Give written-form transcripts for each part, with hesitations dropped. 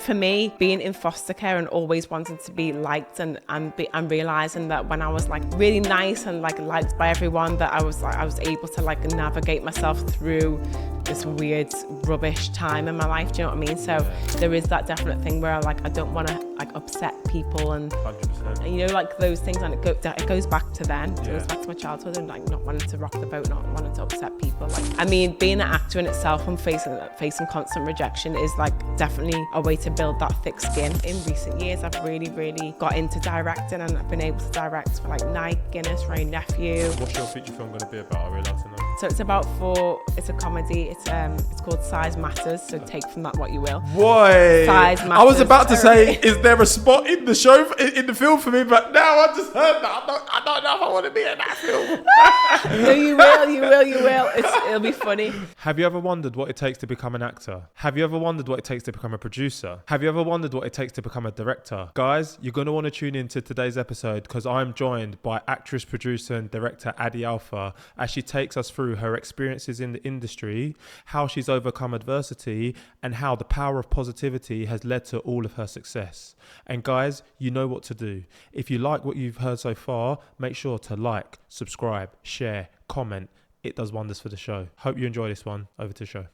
for me, being in foster care and always wanting to be liked and realizing that when I was like really nice and like liked by everyone, that I was able to like navigate myself through this weird rubbish time in my life. Do you know what I mean? So there is that definite thing where like I don't want to like upset people and 100%. you know, like those things, and it goes back to then. It goes back to my childhood and like not wanting to rock the boat, not wanting to upset people. Like, I mean, being an actor in itself and facing constant rejection is like definitely a way to build that thick skin. In recent years, I've really got into directing, and I've been able to direct for like Nike, Guinness, Ray Nephew. What's your feature film going to be about? I really like to know. So it's it's a comedy. It's called Size Matters. So take from that what you will. Boy, Size Matters. I was about to say, is there a spot in the show, in the film for me? But now I just heard that. I don't know if I want to be in that film. No, you will. It'll be funny. Have you ever wondered what it takes to become an actor? Have you ever wondered what it takes to become a producer? Have you ever wondered what it takes to become a director? Guys, you're going to want to tune into today's episode because I'm joined by actress, producer and director Adi Alfa as she takes us through her experiences in the industry, how she's overcome adversity, and how the power of positivity has led to all of her success. And guys, you know what to do. If you like what you've heard so far, make sure to like, subscribe, share, comment. It does wonders for the show. Hope you enjoy this one. Over to the show.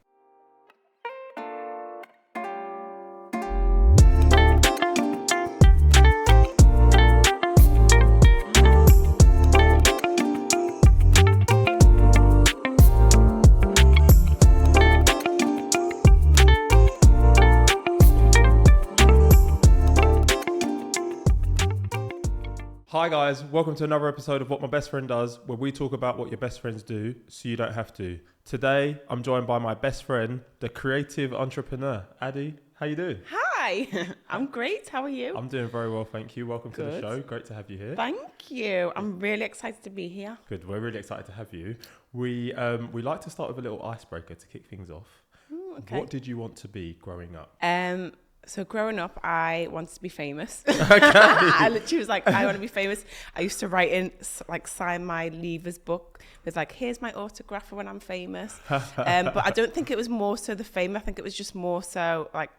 Hi guys, welcome to another episode of What My Best Friend Does, where we talk about what your best friends do so you don't have to. Today, I'm joined by my best friend, the creative entrepreneur, Adi. How you doing? Hi, I'm great. How are you? I'm doing very well, thank you. Welcome to the show. Great to have you here. Thank you. I'm really excited to be here. Good. We're really excited to have you. We like to start with a little icebreaker to kick things off. Okay. What did you want to be growing up? So growing up, I wanted to be famous. I literally was like, I want to be famous. I used to write in, like, sign my leavers book with like, here's my autograph for when I'm famous. But I don't think it was more so the fame. I think it was just more so like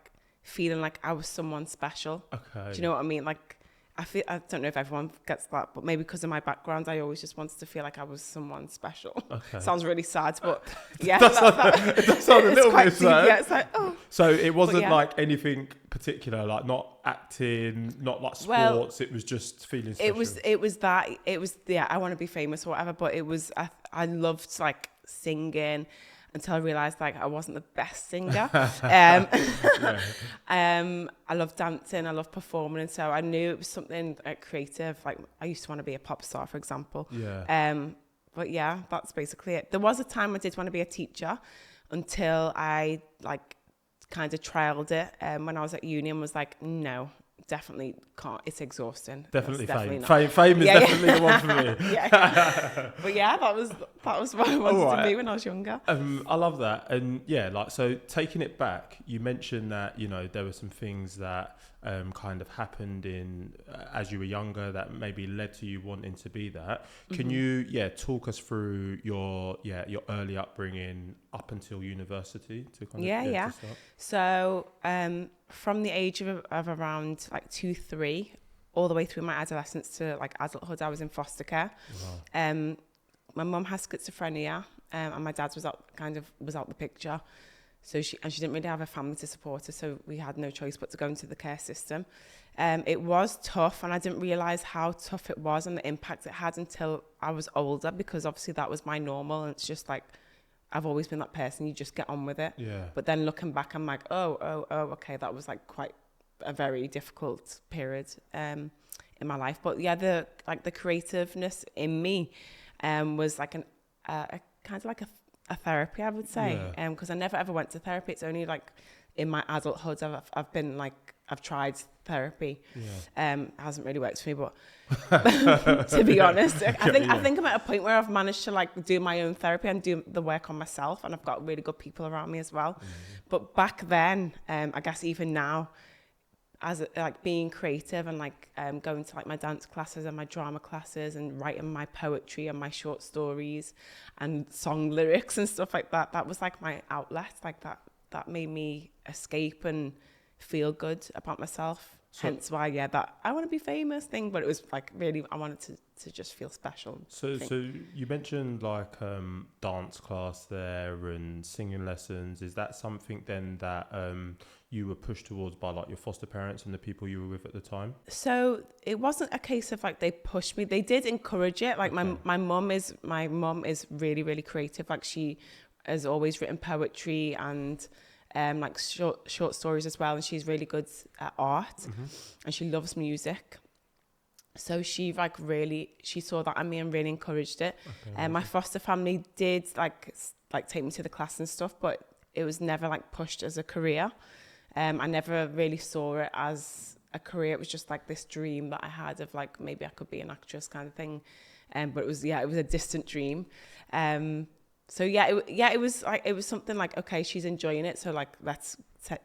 feeling like I was someone special. Okay. Do you know what I mean? Like, I don't know if everyone gets that, but maybe because of my background, I always just wanted to feel like I was someone special. Okay. Sounds really sad, but yeah. It does sound a little bit sad. Yeah, it's like, oh. So it wasn't like anything particular, like not acting, not like sports. Well, it was just feeling special. It was I want to be famous or whatever, but it was, I loved like singing until I realised like I wasn't the best singer. I love dancing, I love performing, and so I knew it was something creative. Like I used to want to be a pop star, for example. Yeah. But yeah, that's basically it. There was a time I did want to be a teacher until I like kind of trialed it when I was at uni and was like, no, definitely can't. It's exhausting. Definitely fame. Not. Fame is definitely the one for me. Yeah. But yeah, that was what I wanted to be when I was younger. I love that. And yeah, like, so taking it back, you mentioned that, you know, there were some things that kind of happened in as you were younger that maybe led to you wanting to be that. Can you talk us through your early upbringing up until university to kind of to start? So from the age of around like 2-3 all the way through my adolescence to like adulthood, I was in foster care. Wow. My mum has schizophrenia, and my dad was out the picture. So she didn't really have a family to support her, so we had no choice but to go into the care system. It was tough, and I didn't realise how tough it was and the impact it had until I was older, because obviously that was my normal, and it's just like, I've always been that person, you just get on with it. Yeah. But then looking back, I'm like, oh, okay, that was like quite a very difficult period in my life. But yeah, the creativeness in me was like a kind of like a therapy, I would say, because I never ever went to therapy. It's only like in my adulthood I've been like, I've tried therapy. It hasn't really worked for me, but to be honest, I think I'm at a point where I've managed to like do my own therapy and do the work on myself, and I've got really good people around me as well. But back then, I guess even now, as like being creative and like going to like my dance classes and my drama classes and writing my poetry and my short stories and song lyrics and stuff like that, that was like my outlet. Like that made me escape and feel good about myself. So- Hence why, that I want to be famous thing, but it was like really, I wanted to just feel special. So you mentioned like dance class there and singing lessons. Is that something then that you were pushed towards by like your foster parents and the people you were with at the time? So it wasn't a case of like they pushed me. They did encourage it. Like Okay. my mum is really, really creative. Like she has always written poetry and like short stories as well, and she's really good at art, and she loves music. So she saw that in me and really encouraged it. Okay, My foster family did like take me to the class and stuff, but it was never like pushed as a career. I never really saw it as a career. It was just like this dream that I had of like maybe I could be an actress kind of thing. But it was a distant dream. It was something like, okay, she's enjoying it, so like let's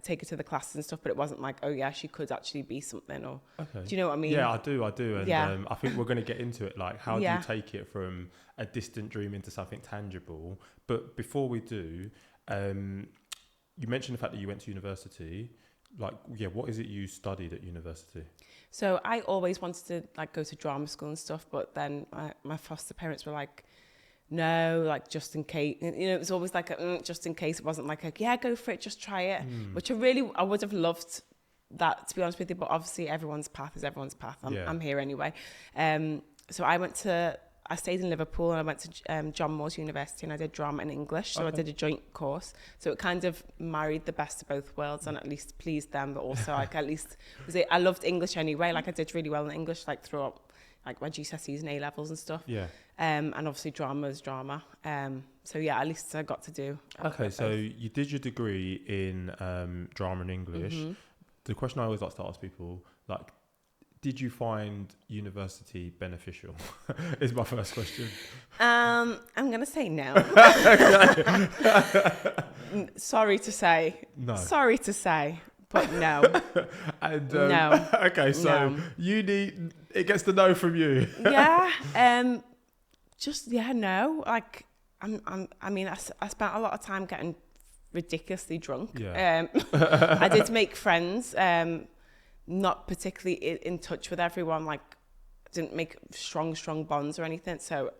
take her to the class and stuff. But it wasn't like, oh yeah, she could actually be something. Or okay. do you know what I mean? Yeah, I do, and Yeah. I think we're going to get into it. Like, how do Yeah. you take it from a distant dream into something tangible? But before we do, you mentioned the fact that you went to university. Like, yeah, what is it you studied at university? So I always wanted to like go to drama school and stuff, but then my foster parents were like, no, like just in case, it was always like just in case. It wasn't like yeah, go for it, just try it, which I would have loved that, to be honest with you, but obviously everyone's path is everyone's path. I'm here anyway. So I stayed in Liverpool and I went to John Moores University and I did drama and English. So I did a joint course. So it kind of married the best of both worlds and at least pleased them, but also like at least I loved English anyway. Like I did really well in English, like throughout like my GCSEs and A levels and stuff. Yeah. And obviously drama is drama. So yeah, at least I got to do. Okay, so you did your degree in drama and English. The question I always like to ask people, like, did you find university beneficial? Is my first question. I'm going to say no. Sorry to say. No. Sorry to say, but no. And, No. Okay, so No. uni, it gets the no from you. Yeah. No. Like, I spent a lot of time getting ridiculously drunk. Yeah. I did make friends. Not particularly in touch with everyone, like didn't make strong bonds or anything, so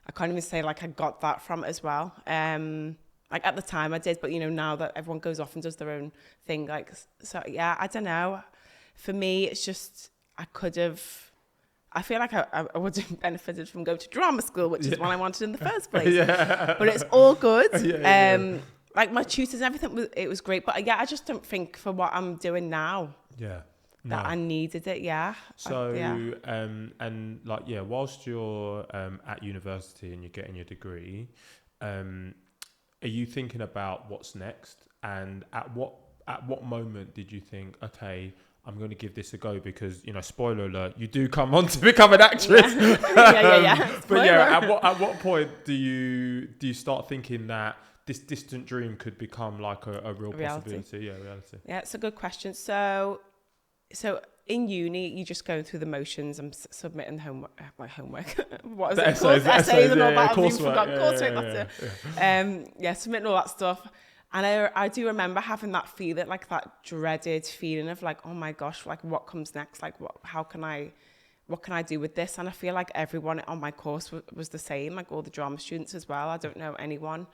I can't even say like I got that from it as well. Like at the time I did, but now that everyone goes off and does their own thing, like, so yeah, I don't know, for me it's just I feel like I would have benefited from going to drama school, which is what I wanted in the first place. But it's all good. Like my tutors and everything, it was great, but I just don't think for what I'm doing now that I needed it. So and like whilst you're at university and you're getting your degree, are you thinking about what's next? And at what moment did you think, okay, I'm going to give this a go? Because spoiler alert, you do come on to become an actress. Yeah. But at what point do you start thinking that this distant dream could become like a real possibility? Reality. Yeah, it's a good question. So in uni, you're just going through the motions. I'm submitting homework. What is it? Essays and all that. I've even forgotten coursework. Submitting all that stuff. And I do remember having that feeling, like that dreaded feeling of like, oh my gosh, like what comes next? Like what can I do with this? And I feel like everyone on my course was the same, like all the drama students as well. I don't know anyone.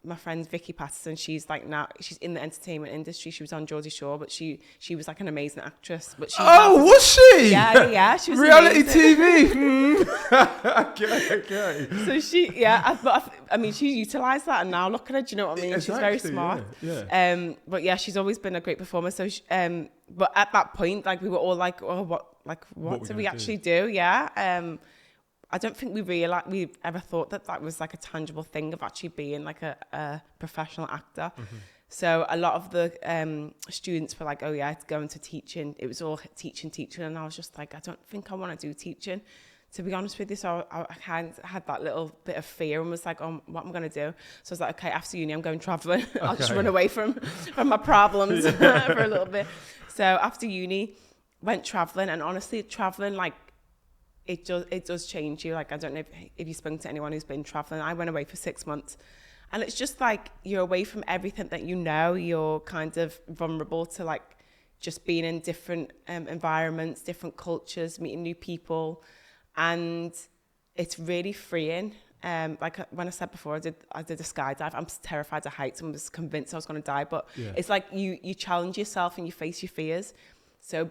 My friend Vicky Patterson, she's in the entertainment industry. She was on Geordie Shore, but she was like an amazing actress. But was she? Yeah, she was reality amazing. TV. Okay. So she utilised that, and now look at her. Do you know what I mean? Exactly, she's very smart. Yeah. But yeah, she's always been a great performer. So, but at that point, like we were all like, oh, what do we actually do? Yeah. I don't think we ever thought that was like a tangible thing of actually being like a professional actor. So a lot of the students were like, oh yeah, it's going to teaching. It was all teaching. And I was just like, I don't think I want to do teaching, to be honest with you. So I kind of had that little bit of fear and was like, oh, what am I going to do? So I was like, okay, after uni, I'm going traveling. I'll just run away from my problems for a little bit. So after uni, went traveling, and honestly, traveling, like, it does change you. Like, I don't know if you've spoken to anyone who's been traveling. I went away for 6 months, And it's just like you're away from everything that you know. You're kind of vulnerable to like just being in different environments, different cultures, meeting new people, and it's really freeing. Like when I said before, I did a skydive. I'm terrified of heights and was convinced I was going to die. But it's like you challenge yourself and you face your fears. So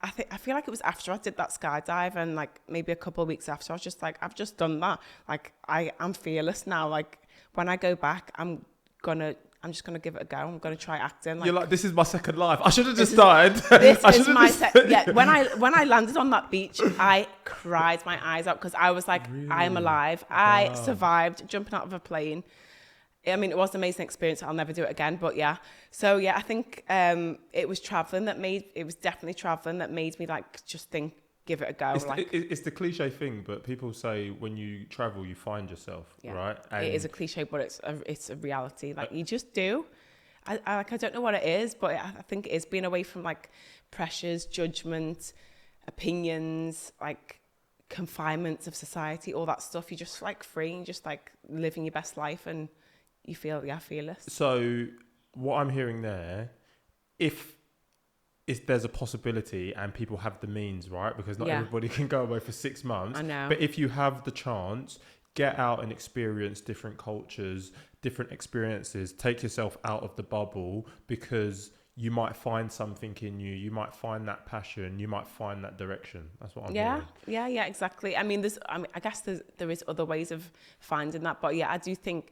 I feel like it was after I did that skydive, and like maybe a couple of weeks after, I was just like, I've just done that. Like I'm fearless now. Like when I go back, I'm just gonna give it a go. I'm gonna try acting. Like, you're like, this is my second life. I should have just started. This is my yeah. When I landed on that beach, I cried my eyes out because I was like, really? I am alive. I survived jumping out of a plane. I mean, it was an amazing experience. I'll never do it again. But yeah, so yeah, I think it was definitely traveling that made me like just think, give it a go. It's the cliche thing, but people say when you travel, you find yourself, right? And it is a cliche, but it's a reality. Like you just do. I don't know what it is, but I think it is being away from like pressures, judgment, opinions, like confinements of society, all that stuff. You're just like free and just like living your best life, and you feel fearless. So what I'm hearing there, if there's a possibility and people have the means, right? Because not everybody can go away for 6 months. I know. But if you have the chance, get out and experience different cultures, different experiences. Take yourself out of the bubble, because you might find something in you. You might find that passion. You might find that direction. That's what I'm hearing. Yeah, exactly. I mean, I guess there is other ways of finding that. But yeah, I do think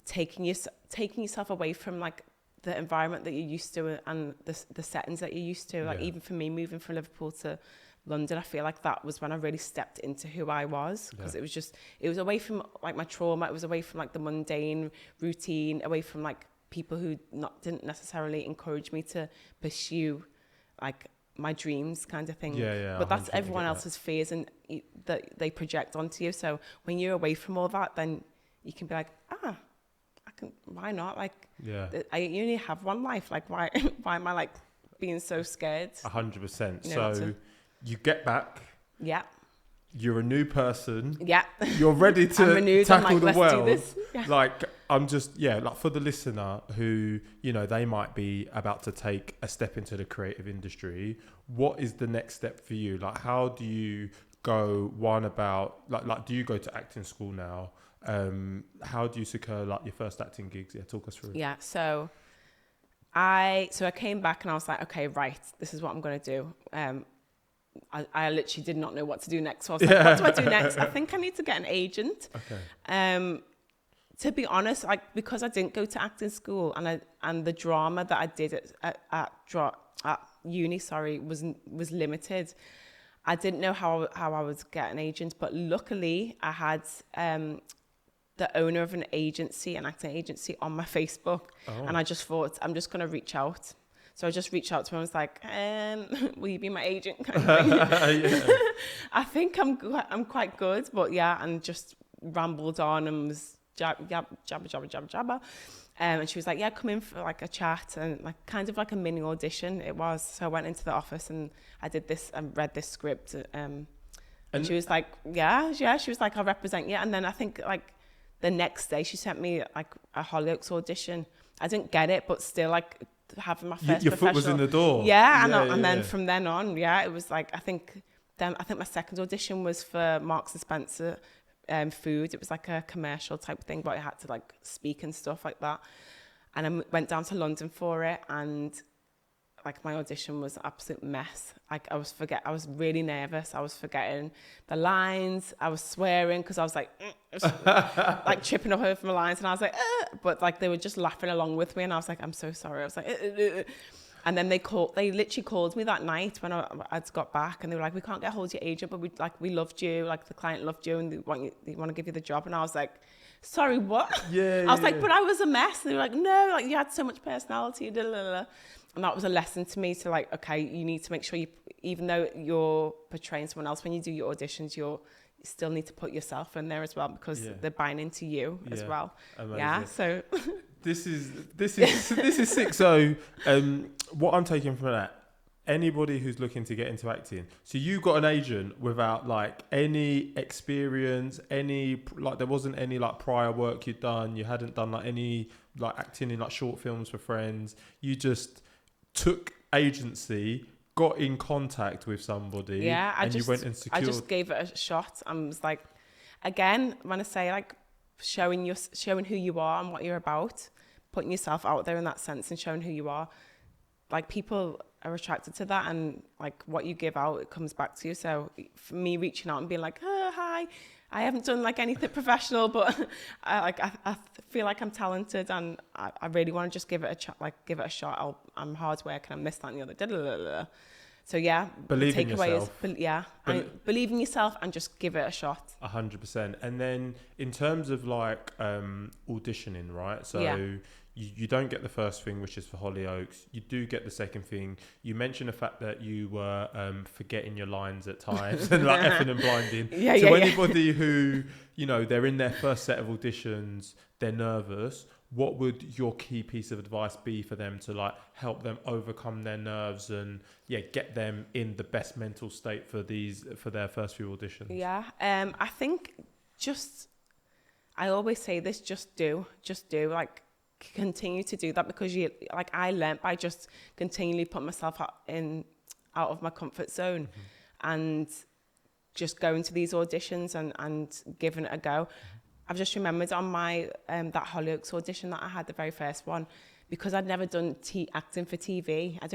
taking yourself away from like the environment that you're used to and the settings that you're used to, like even for me moving from Liverpool to London, I feel like that was when I really stepped into who I was, because it was away from like my trauma, it was away from like the mundane routine, away from like people who didn't necessarily encourage me to pursue like my dreams kind of thing. But that's everyone else's fears and that they project onto you. So when you're away from all that, then you can be like, why not? Like, I only have one life. Like, why am I like being so scared? 100%. So you get back. Yeah. You're a new person. Yeah. You're ready to tackle the world. Do this. Yeah. Like, I'm just, like for the listener who, they might be about to take a step into the creative industry, what is the next step for you? Like, how do you go like do you go to acting school now? How do you secure like your first acting gigs? Talk us through. So I came back and I was like, okay, right, this is what I'm going to do. I literally did not know what to do next. So I was like, what do I do next? I think I need to get an agent. Okay. To be honest, like because I didn't go to acting school and the drama that I did at uni, was limited. I didn't know how I would get an agent, but luckily I had the owner of an acting agency on my Facebook. And I just thought, I'm just going to reach out. So I just reached out to him and was like, will you be my agent? Kind of thing. I think I'm quite good, but and just rambled on and was jabba. And she was like, come in for like a chat and like kind of like a mini audition it was. So I went into the office and I did this and read this script. And she was like, she was like, I'll represent you. And then I think like the next day she sent me like a Hollyoaks audition. I didn't get it, but still like having my first your foot was in the door. And then from then on, it was like, I think my second audition was for Marks and Spencer food. It was like a commercial type thing, but I had to like speak and stuff like that. And I went down to London for it, and like my audition was an absolute mess. Like I was really nervous. I was forgetting the lines. I was swearing because I was like, like tripping up over my lines, and I was like, but like they were just laughing along with me, and I was like, I'm so sorry. I was like, And then they literally called me that night when I'd got back, and they were like, we can't get hold of your agent, but we loved you, like the client loved you, and they want to give you the job. And I was like, sorry, what? I was like, but I was a mess. And they were like, no, like you had so much personality, blah, blah, blah. And that was a lesson to me to like, okay, you need to make sure even though you're portraying someone else, when you do your auditions, you still need to put yourself in there as well, because they're buying into you as well. Amazing. Yeah. So this is sick. So what I'm taking from that, anybody who's looking to get into acting, so you got an agent without like any experience, there wasn't any like prior work you'd done, you hadn't done like any like acting in like short films for friends, you just took agency, got in contact with somebody, you went and secured. I just gave it a shot and was like, again, when I say like showing who you are and what you're about, putting yourself out there in that sense and showing who you are, like people are attracted to that, and like what you give out, it comes back to you. So for me, reaching out and being like, oh, hi, I haven't done like anything professional, but I feel like I'm talented, and I really want to just give it a shot. I'm hard working, I'm this, that, and the other. So yeah, believe in yourself. Believe in yourself and just give it a shot. 100%. And then in terms of like auditioning, right? So you don't get the first thing, which is for Hollyoaks. You do get the second thing. You mentioned the fact that you were forgetting your lines at times and like effing and blinding. Anybody who, you know, they're in their first set of auditions, they're nervous, what would your key piece of advice be for them to like help them overcome their nerves and get them in the best mental state for their first few auditions? I think I always say this, just do, like continue to do that, because I learnt by just continually putting myself out of my comfort zone and just going to these auditions and giving it a go. I've just remembered on my that Hollyoaks audition that I had, the very first one, because I'd never done acting for TV. I'd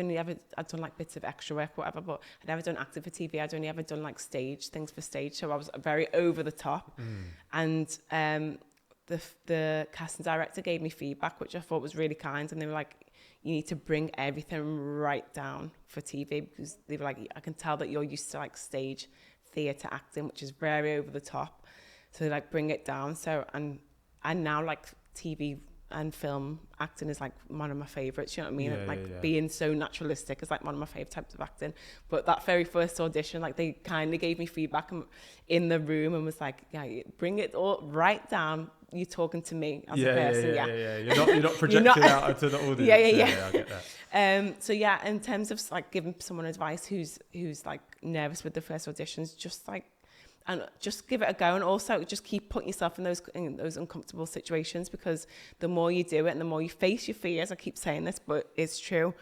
done like bits of extra work, whatever, but I'd never done acting for TV. I'd only ever done like things for stage. So I was very over the top. And the casting director gave me feedback, which I thought was really kind. And they were like, you need to bring everything right down for TV, because they were like, I can tell that you're used to like stage theatre acting, which is very over the top. So like bring it down. So and now like TV and film acting is like one of my favorites, you know what I mean? Being so naturalistic is like one of my favorite types of acting. But that very first audition, like they kindly gave me feedback in the room and was like, bring it all right down. You're talking to me as a person. You're not projecting out into the audience. I get that. So yeah, in terms of like giving someone advice who's like nervous with the first auditions, just give it a go, and also just keep putting yourself in those uncomfortable situations, because the more you do it and the more you face your fears, I keep saying this, but it's true,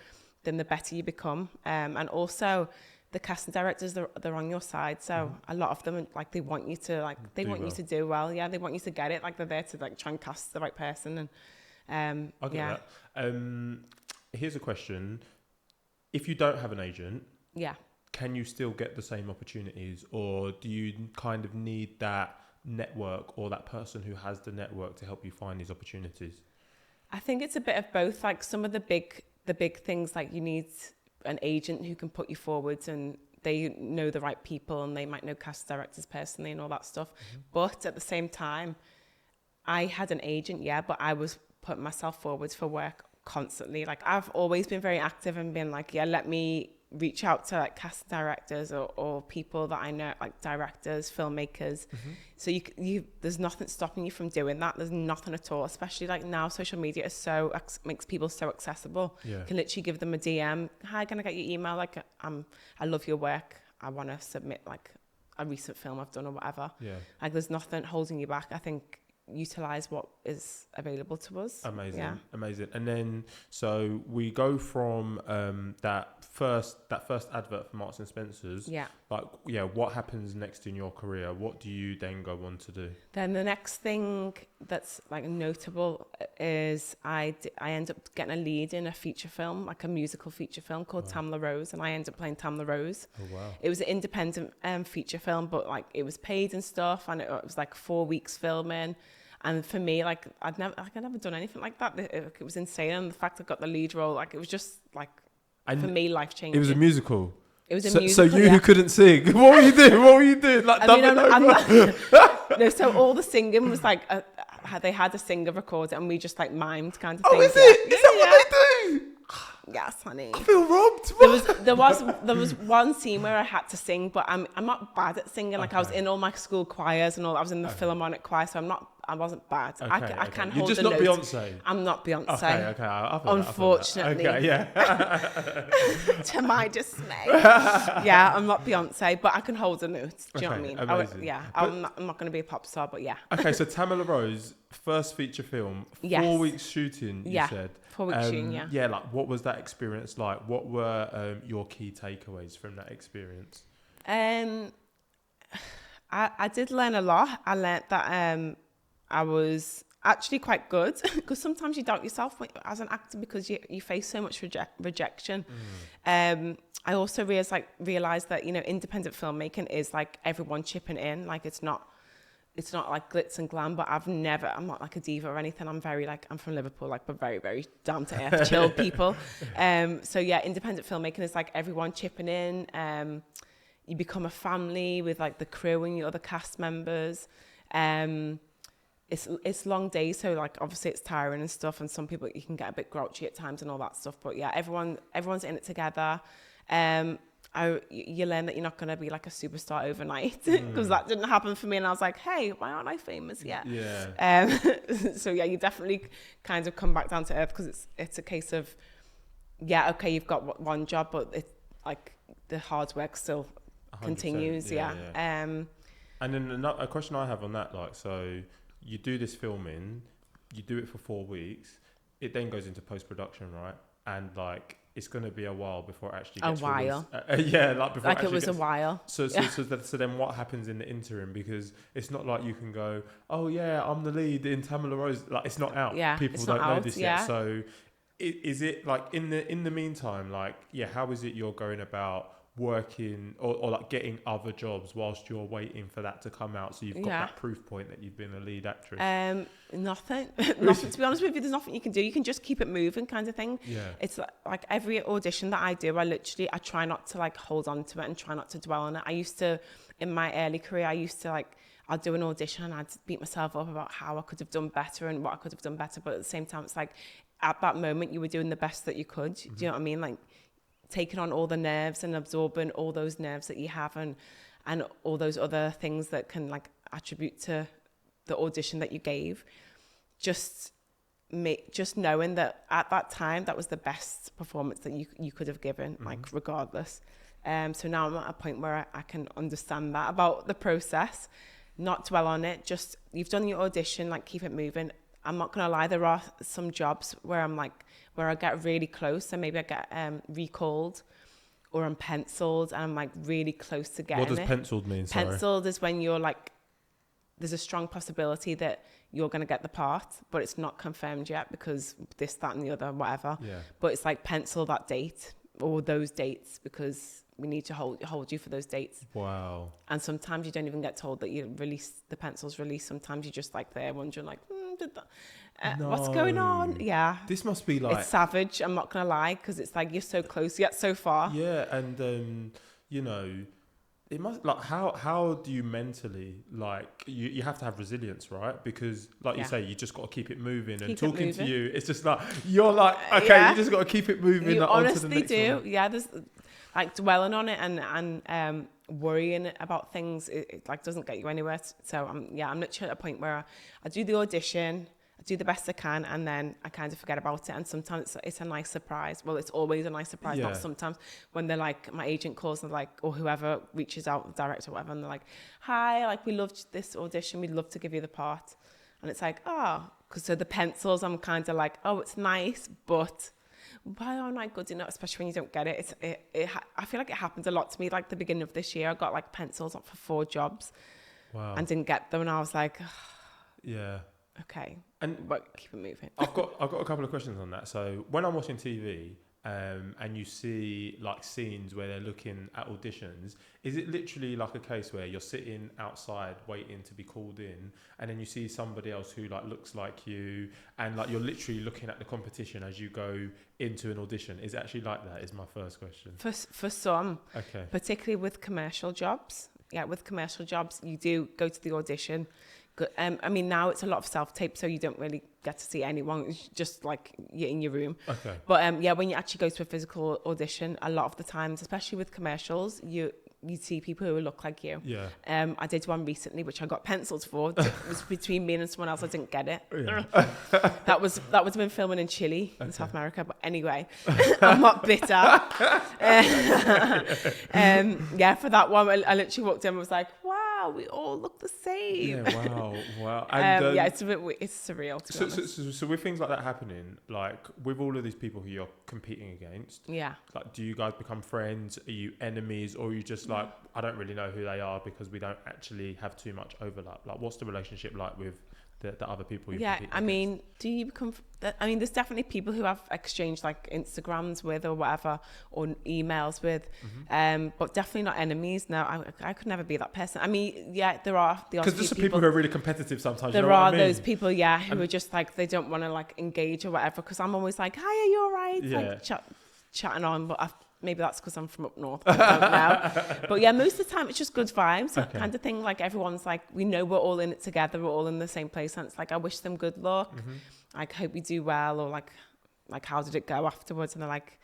then the better you become. And also the casting directors, they're on your side. So a lot of them, like, they want you to you to do well. Yeah, they want you to get it. Like, they're there to like try and cast the right person. And I get that. Here's a question: if you don't have an agent, can you still get the same opportunities, or do you kind of need that network or that person who has the network to help you find these opportunities? I think it's a bit of both. Like, some of the big things, like, you need an agent who can put you forwards, and they know the right people, and they might know cast directors personally and all that stuff. But at the same time, I had an agent, but I was putting myself forwards for work constantly. Like, I've always been very active and been like, let me reach out to like cast directors or people that I know, like directors, filmmakers. So you there's nothing stopping you from doing that. There's nothing at all, especially like now social media is makes people so accessible. You can literally give them a DM. Hi, can I get your email? Like, I love your work. I want to submit like a recent film I've done or whatever. Like, there's nothing holding you back. I think utilize what is available to us. Amazing. And then so we go from that first advert for Marks and Spencer's. What happens next in your career? What do you then go on to do? Then the next thing that's like notable is I end up getting a lead in a feature film, like a musical feature film called Tamla Rose, and I end up playing Tamla Rose. It was an independent feature film, but like it was paid and stuff, and it was like 4 weeks filming. And for me, like, I'd never done anything like that. It was insane. And the fact I got the lead role, like, it was just like, for me, life changing. It was a musical. It was a musical. So you who couldn't sing, what were you doing? Like, no, so all the singing was like, they had a singer record it, and we just like mimed kind of thing. Oh, is it? Is that what they do? Yes, honey. I feel robbed. There was one scene where I had to sing, but I'm not bad at singing. Like I was in all my school choirs and all. I was in the Philharmonic choir, so I wasn't bad. I can hold You're just a not note. Beyonce. I'm not Beyonce. Okay. I feel Unfortunately. That. Okay, yeah. To my dismay. Yeah, I'm not Beyonce, but I can hold a note. Do you know what I mean? Amazing. I'm not going to be a pop star, but yeah. Okay, so Tamala Rose, first feature film, 4 weeks shooting, you said. 4 weeks shooting, yeah. Yeah, like what was that experience like? What were your key takeaways from that experience? I did learn a lot. I learned that I was actually quite good because sometimes you doubt yourself as an actor because you face so much rejection. I also realized that, you know, independent filmmaking is like everyone chipping in. Like it's not like glitz and glam, but I'm not like a diva or anything. I'm from Liverpool, like, but very, very down to earth, chill people. So yeah, independent filmmaking is like everyone chipping in. You become a family with like the crew and your other cast members. It's long days, so like obviously it's tiring and stuff, and some people you can get a bit grouchy at times and all that stuff. But yeah, everyone's in it together. You learn that you're not going to be like a superstar overnight because that didn't happen for me, and I was like, hey, why aren't I famous yet? Yeah. So yeah, you definitely kind of come back down to earth because it's a case of, yeah, okay, you've got one job, but it's like the hard work still continues. Yeah. And then a question I have on that, like, so you do this filming, you do it for 4 weeks, it then goes into post-production, right? And like it's going to be a while before it actually gets released. Before like it was a while. So then what happens in the interim? Because it's not like you can go, oh yeah, I'm the lead in Tamala Rose. Like it's not out. Yeah, people don't know this yet. So is it like in the meantime, like, yeah, how is it you're going about working or like getting other jobs whilst you're waiting for that to come out, so you've got that proof point that you've been a lead actress? Nothing to be honest with you. There's nothing you can do. You can just keep it moving, kind of thing. It's like every audition that I do, I try not to like hold on to it and try not to dwell on it. I used to, in my early career, I'd do an audition and I'd beat myself up about how I could have done better and what I could have done better, but at the same time it's like at that moment you were doing the best that you could. Do you know what I mean? Like taking on all the nerves and absorbing all those nerves that you have and all those other things that can like attribute to the audition that you gave. Just knowing that at that time that was the best performance that you could have given, like regardless. So now I'm at a point where I can understand that about the process, not dwell on it. Just you've done your audition, like keep it moving. I'm not gonna lie, there are some jobs where I get really close and maybe I get recalled or I'm penciled and I'm like really close to getting it. What does penciled mean? Penciled is when you're like, there's a strong possibility that you're going to get the part, but it's not confirmed yet because this, that and the other, whatever. Yeah. But it's like pencil that date or those dates because we need to hold you for those dates. Wow. And sometimes you don't even get told that the pencil's released. Sometimes you're just like there wondering like, what's going on? Yeah. This must be like... It's savage, I'm not going to lie, because it's like you're so close yet so far. Yeah, and, you know, it must... Like, how do you mentally... Like, you have to have resilience, right? Because, like you say, you just got to keep it moving. And talking to you, it's just like... You're like, okay, you just got to keep it moving. You honestly on to the next do. one. Yeah, there's... Like, dwelling on it and worrying about things, it like doesn't get you anywhere. So, I'm literally at a point where I do the audition... I do the best I can and then I kind of forget about it, and sometimes it's a nice surprise. Well, it's always a nice surprise, not sometimes when they're like, my agent calls and like, or whoever reaches out, the director or whatever, and they're like, hi, like we loved this audition, we'd love to give you the part. And it's like, because so the pencils, I'm kind of like, it's nice, but why aren't I good enough? Especially when you don't get it. I feel like it happened a lot to me, like the beginning of this year, I got like pencils up for 4 jobs and didn't get them, and I was like, yeah. Okay, but keep it moving. I've got a couple of questions on that. So when I'm watching TV and you see like scenes where they're looking at auditions, is it literally like a case where you're sitting outside waiting to be called in, and then you see somebody else who like looks like you, and like you're literally looking at the competition as you go into an audition? Is it actually like that? Is my first question. For some, particularly with commercial jobs. Yeah, with commercial jobs, you do go to the audition. good. I mean, now it's a lot of self-tape, so you don't really get to see anyone. It's just like you're in your room. Okay. But yeah, when you actually go to a physical audition, a lot of the times, especially with commercials, you see people who look like you. Yeah. I did one recently, which I got pencils for. It was between me and someone else. I didn't get it. Yeah. that was been filming in Chile, in South America. But anyway, I'm not bitter. Yeah, for that one, I literally walked in and was like, wow, we all look the same. Yeah, wow. And, yeah, it's a bit it's surreal, to be honest. So with things like that happening, like with all of these people who you're competing against, Yeah. like do you guys become friends? Are you enemies, or are you just like, I don't really know who they are because we don't actually have too much overlap? Like, what's the relationship like with the other people you compete I against? mean, do you become... I mean, there's definitely people who have exchanged like Instagrams with or whatever, or emails with, but definitely not enemies. No, I could never be that person. I mean, yeah, there are the because there's some people who are really competitive sometimes. There you know are what I mean? those people, yeah, who are just like, they don't want to like engage or whatever, because I'm always like, hi, are you all right? Yeah. Like chatting on, but maybe that's because I'm from up north. I don't know. But yeah, most of the time it's just good vibes, that kind of thing. Like everyone's like, we know we're all in it together. We're all in the same place. And it's like, I wish them good luck. Like, hope you do well. Or like, how did it go afterwards? And they're like,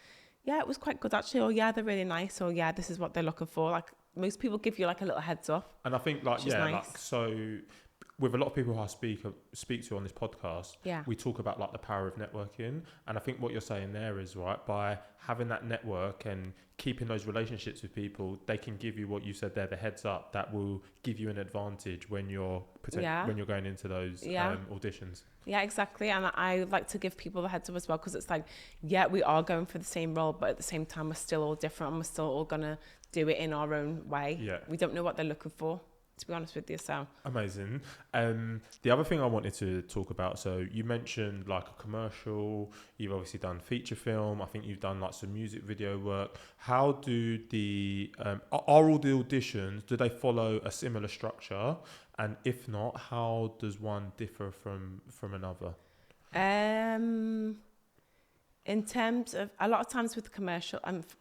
yeah, it was quite good actually. Or yeah, they're really nice. Or yeah, this is what they're looking for. Like most people give you like a little heads up. And I think like, yeah, nice. like, so with a lot of people who I speak to on this podcast, we talk about like the power of networking. And I think what you're saying there is right, by having that network and keeping those relationships with people, they can give you what you said there, the heads up that will give you an advantage when you're when you're going into those auditions. Yeah, exactly. And I like to give people the heads up as well, because it's like, yeah, we are going for the same role, but at the same time, we're still all different and we're still all going to do it in our own way. Yeah. We don't know what they're looking for, to be honest with you. So amazing. The other thing I wanted to talk about, so you mentioned like a commercial, you've obviously done feature film, I think you've done like some music video work. How do the are all the auditions, do they follow a similar structure? And if not, how does one differ from another? In terms of, a lot of times with commercial,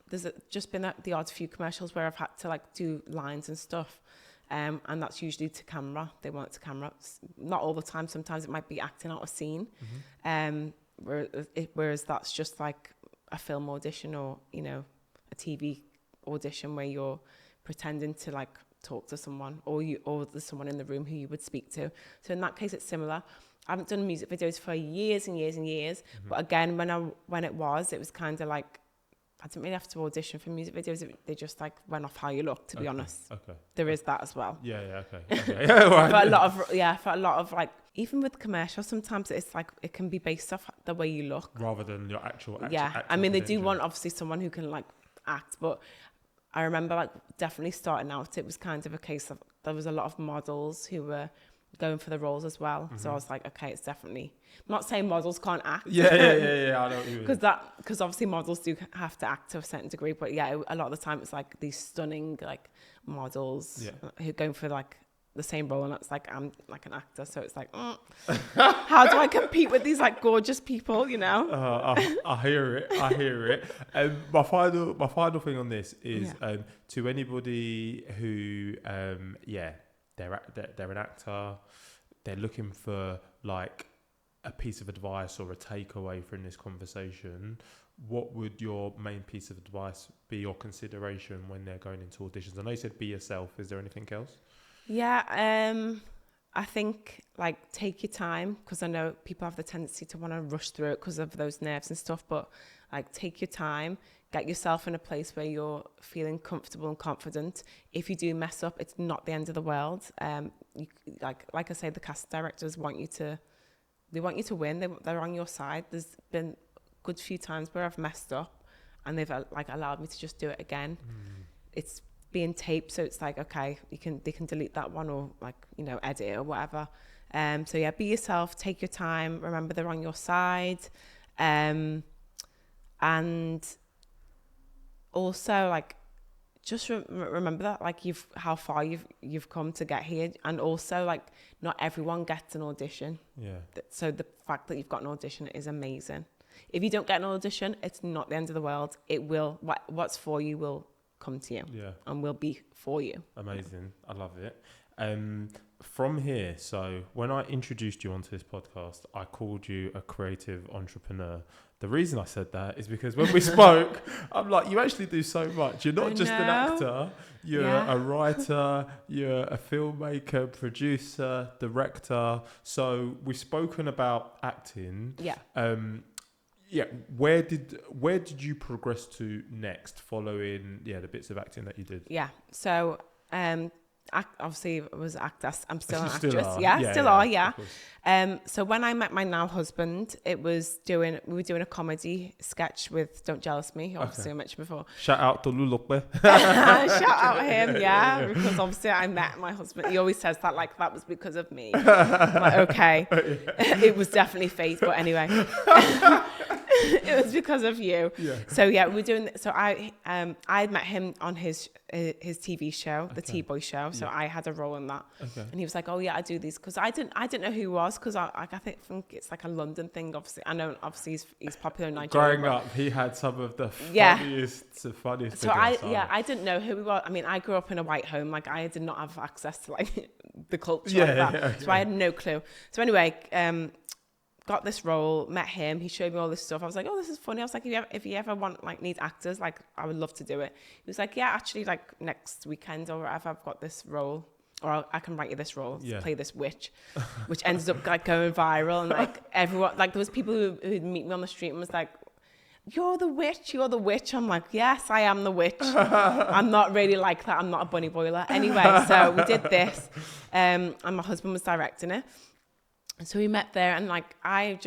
there's just been the odd few commercials where I've had to like do lines and stuff. And that's usually to camera. They want it to camera. Not all the time. Sometimes it might be acting out a scene. Whereas that's just like a film audition, or, you know, a TV audition where you're pretending to like talk to someone, or there's someone in the room who you would speak to. So in that case, it's similar. I haven't done music videos for years and years and years. But again, when it was kind of like, I didn't really have to audition for music videos. They just like went off how you look, to be honest. Okay. There is that as well. Yeah, okay. Right. For a lot of like, even with commercials, sometimes it's like, it can be based off the way you look. Rather than your actual I mean, they do want obviously someone who can like act, but I remember like definitely starting out, it was kind of a case of, there was a lot of models who were going for the roles as well. So I was like, okay, it's definitely, I'm not saying models can't act. Yeah, I know what you mean. Because obviously models do have to act to a certain degree, but yeah, a lot of the time it's like these stunning like models who are going for like the same role, and it's like, I'm like an actor, so it's like, how do I compete with these like gorgeous people, you know? I hear it. My final thing on this is to anybody who they're an actor, they're looking for like a piece of advice or a takeaway from this conversation, what would your main piece of advice be, or consideration when they're going into auditions? I know you said be yourself. Is there anything else? Yeah, I think like take your time, because I know people have the tendency to want to rush through it because of those nerves and stuff, but like take your time, get yourself in a place where you're feeling comfortable and confident. If you do mess up, it's not the end of the world. Like I say, the casting directors want you to win. They're on your side. There's been a good few times where I've messed up and they've like allowed me to just do it again. It's being taped, so it's like, okay, they can delete that one, or like, you know, edit it or whatever. So yeah, be yourself, take your time, remember they're on your side, and also like just remember that like how far you've come to get here, and also like not everyone gets an audition. So the fact that you've got an audition is amazing. If you don't get an audition, it's not the end of the world. It will, what's for you will come to you, and will be for you. Amazing. I love it. From here, so when I introduced you onto this podcast, I called you a creative entrepreneur. The reason I said that is because when we spoke, I'm like, you actually do so much. You're not just an actor. You're a writer, you're a filmmaker, producer, director. So we've spoken about acting. Yeah. Where did you progress to next following the bits of acting that you did? Yeah. So obviously I was an actor. I'm still an actress. So when I met my now husband, we were doing a comedy sketch with Don't Jealous Me, obviously I mentioned before. Shout out to Lulupe. Shout out him, because obviously I met my husband. He always says that like that was because of me. Like, okay. It was definitely fate, but anyway. It was because of you. Yeah. So we're doing. So I met him on his TV show, the T-Boy show. So I had a role in that. Okay. And he was like, "Oh yeah, I do these," because I didn't know who he was, because I think it's like a London thing. Obviously, I know. Obviously, he's popular in Nigeria. Growing up, he had some of the funniest. So I didn't know who he was. I mean, I grew up in a white home. Like I did not have access to like the culture like that. Okay. So I had no clue. So anyway, got this role, met him, he showed me all this stuff. I was like, oh, this is funny. I was like, if you ever need actors, like I would love to do it. He was like, yeah, actually, like next weekend or whatever, I've got this role, or I can write you this role, play this witch, which ended up like going viral. And like everyone, like there was people who'd meet me on the street and was like, you're the witch. I'm like, yes, I am the witch. I'm not really like that. I'm not a bunny boiler. Anyway, so we did this, and my husband was directing it. So we met there, and like I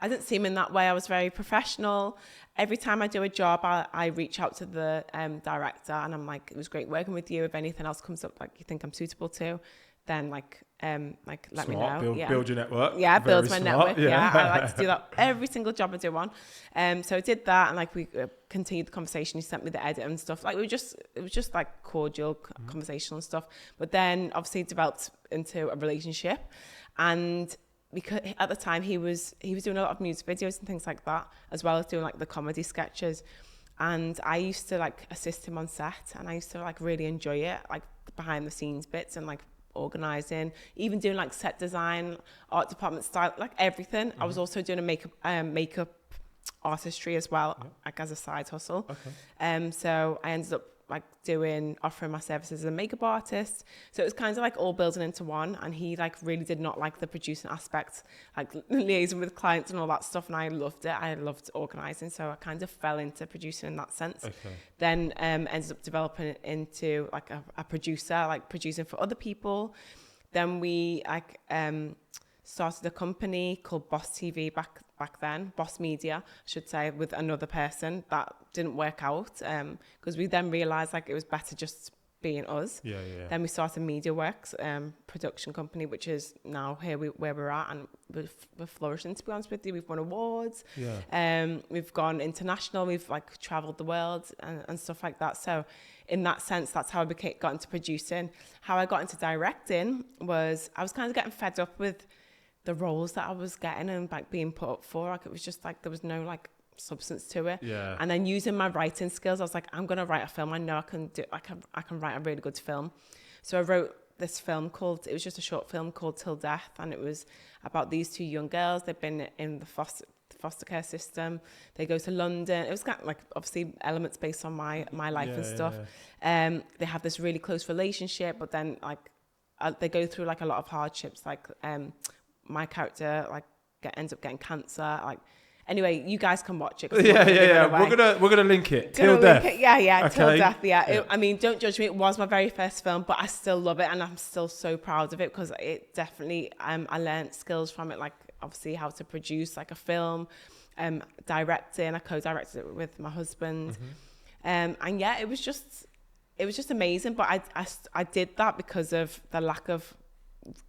didn't see him in that way. I was very professional. Every time I do a job, I reach out to the director, and I'm like, it was great working with you. If anything else comes up like you think I'm suitable to, then let me know. Build your network. Yeah, build my network. Yeah, I like to do that every single job I do on. So I did that, and like we continued the conversation. He sent me the edit and stuff. Like it was just like cordial conversational and stuff. But then obviously developed into a relationship. And because at the time he was doing a lot of music videos and things like that, as well as doing like the comedy sketches. And I used to like assist him on set, and I used to like really enjoy it, like the behind the scenes bits and like organizing, even doing like set design, art department style, like everything. I was also doing a makeup artistry as well, like as a side hustle. So I ended up like offering my services as a makeup artist. So it was kind of like all building into one. And he like really did not like the producing aspect, like liaising with clients and all that stuff. And I loved it. I loved organizing. So I kind of fell into producing in that sense. Then ended up developing it into like a producer, like producing for other people. Then we like started a company called Boss TV back then, Boss Media, I should say, with another person. That didn't work out because we then realised like it was better just being us. Then we started MediaWorks production company, which is now where we're at, and we're flourishing, to be honest with you. We've won awards. We've gone international. We've like travelled the world and stuff like that. So in that sense, that's how I got into producing. How I got into directing was I was kind of getting fed up with the roles that I was getting and like being put up for. Like it was just like there was no like substance to it. And then using my writing skills, I was like, I'm gonna write a film. I know I can write a really good film. So I wrote this film it was just a short film called Till Death, and it was about these two young girls. They've been in the foster care system. They go to London. It was kind of like obviously elements based on my life and stuff. They have this really close relationship, but then like they go through like a lot of hardships. Like my character like ends up getting cancer. Like anyway, you guys can watch it. We're gonna link it. Till Death. Okay. Till Death. I mean, don't judge me. It was my very first film, but I still love it, and I'm still so proud of it because it definitely I learned skills from it, like obviously how to produce like a film, directing. I co-directed it with my husband, and yeah, it was just amazing. But I did that because of the lack of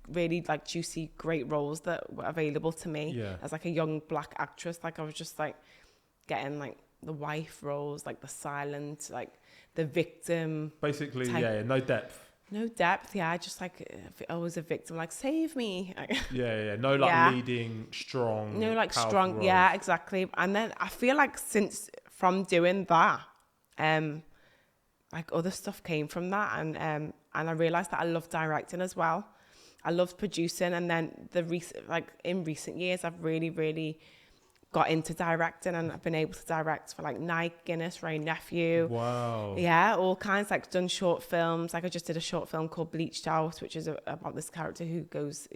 really like juicy great roles that were available to me as like a young black actress. Like I was just like getting like the wife roles, like the silent, like the victim, basically type. No depth. I just like I was a victim, like save me. No like leading strong, no like strong roles. Exactly. And then I feel like from doing that like other stuff came from that, and I realized that I love directing as well. I loved producing, and then in recent years I've really got into directing, and I've been able to direct for like Nike, Guinness, Ray Nephew. Wow. Yeah, all kinds, like done short films. Like I just did a short film called Bleached Out, which is about this character who goes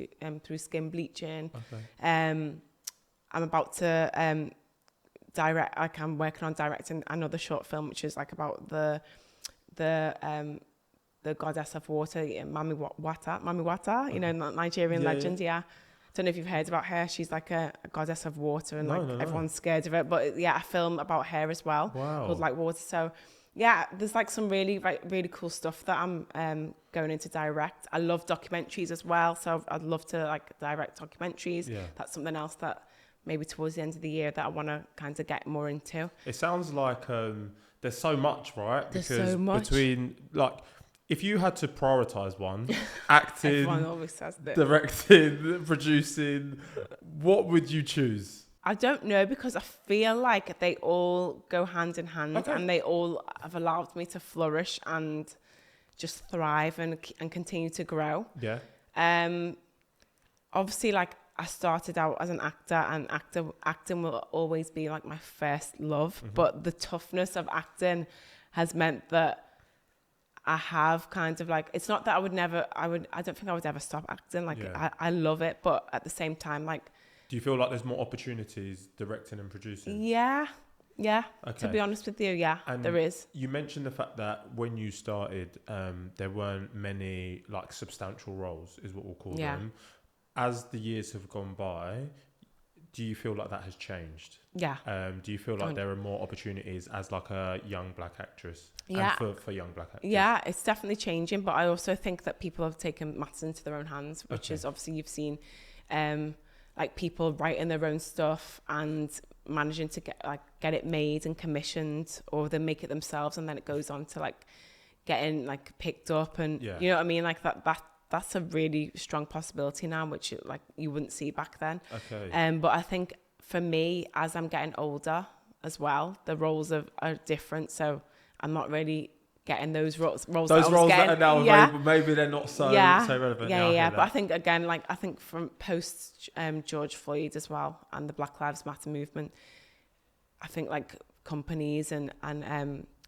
through skin bleaching. Okay. I'm about to direct, like I'm working on directing another short film, which is like about the goddess of water, Mami Wata, you know, Nigerian legend. Yeah. Don't know if you've heard about her. She's like a goddess of water, and everyone's scared of it. But yeah, a film about her as well, called like Water. So yeah, there's like some really cool stuff that I'm going into direct. I love documentaries as well, so I'd love to like direct documentaries. Yeah. That's something else that maybe towards the end of the year that I want to kind of get more into. It sounds like there's so much, right? There's so much. Between like, if you had to prioritize one, acting, everyone always says that. Directing, producing, what would you choose? I don't know, because I feel like they all go hand in hand, and they all have allowed me to flourish and just thrive and continue to grow. Yeah. Obviously, like I started out as an actor, and acting will always be like my first love. Mm-hmm. But the toughness of acting has meant that I have kind of like, it's not that I don't think I would ever stop acting. Like I love it, but at the same time, like, do you feel like there's more opportunities directing and producing? Yeah. Okay. To be honest with you, and there is. You mentioned the fact that when you started, there weren't many like substantial roles, is what we'll call them. As the years have gone by, do you feel like that has changed? Yeah. Do you feel like there are more opportunities as like a young black actress? Yeah. And for young black actors? Yeah, it's definitely changing, but I also think that people have taken matters into their own hands, which is obviously you've seen like people writing their own stuff and managing to get it made and commissioned, or they make it themselves and then it goes on to like getting like picked up, and you know what I mean? Like that's a really strong possibility now, which like you wouldn't see back then. Okay. But I think for me, as I'm getting older as well, the roles are different. So I'm not really getting those roles. Those roles that are now available, maybe they're not so relevant. Yeah. But I think again, like I think from post George Floyd as well, and the Black Lives Matter movement, I think like companies and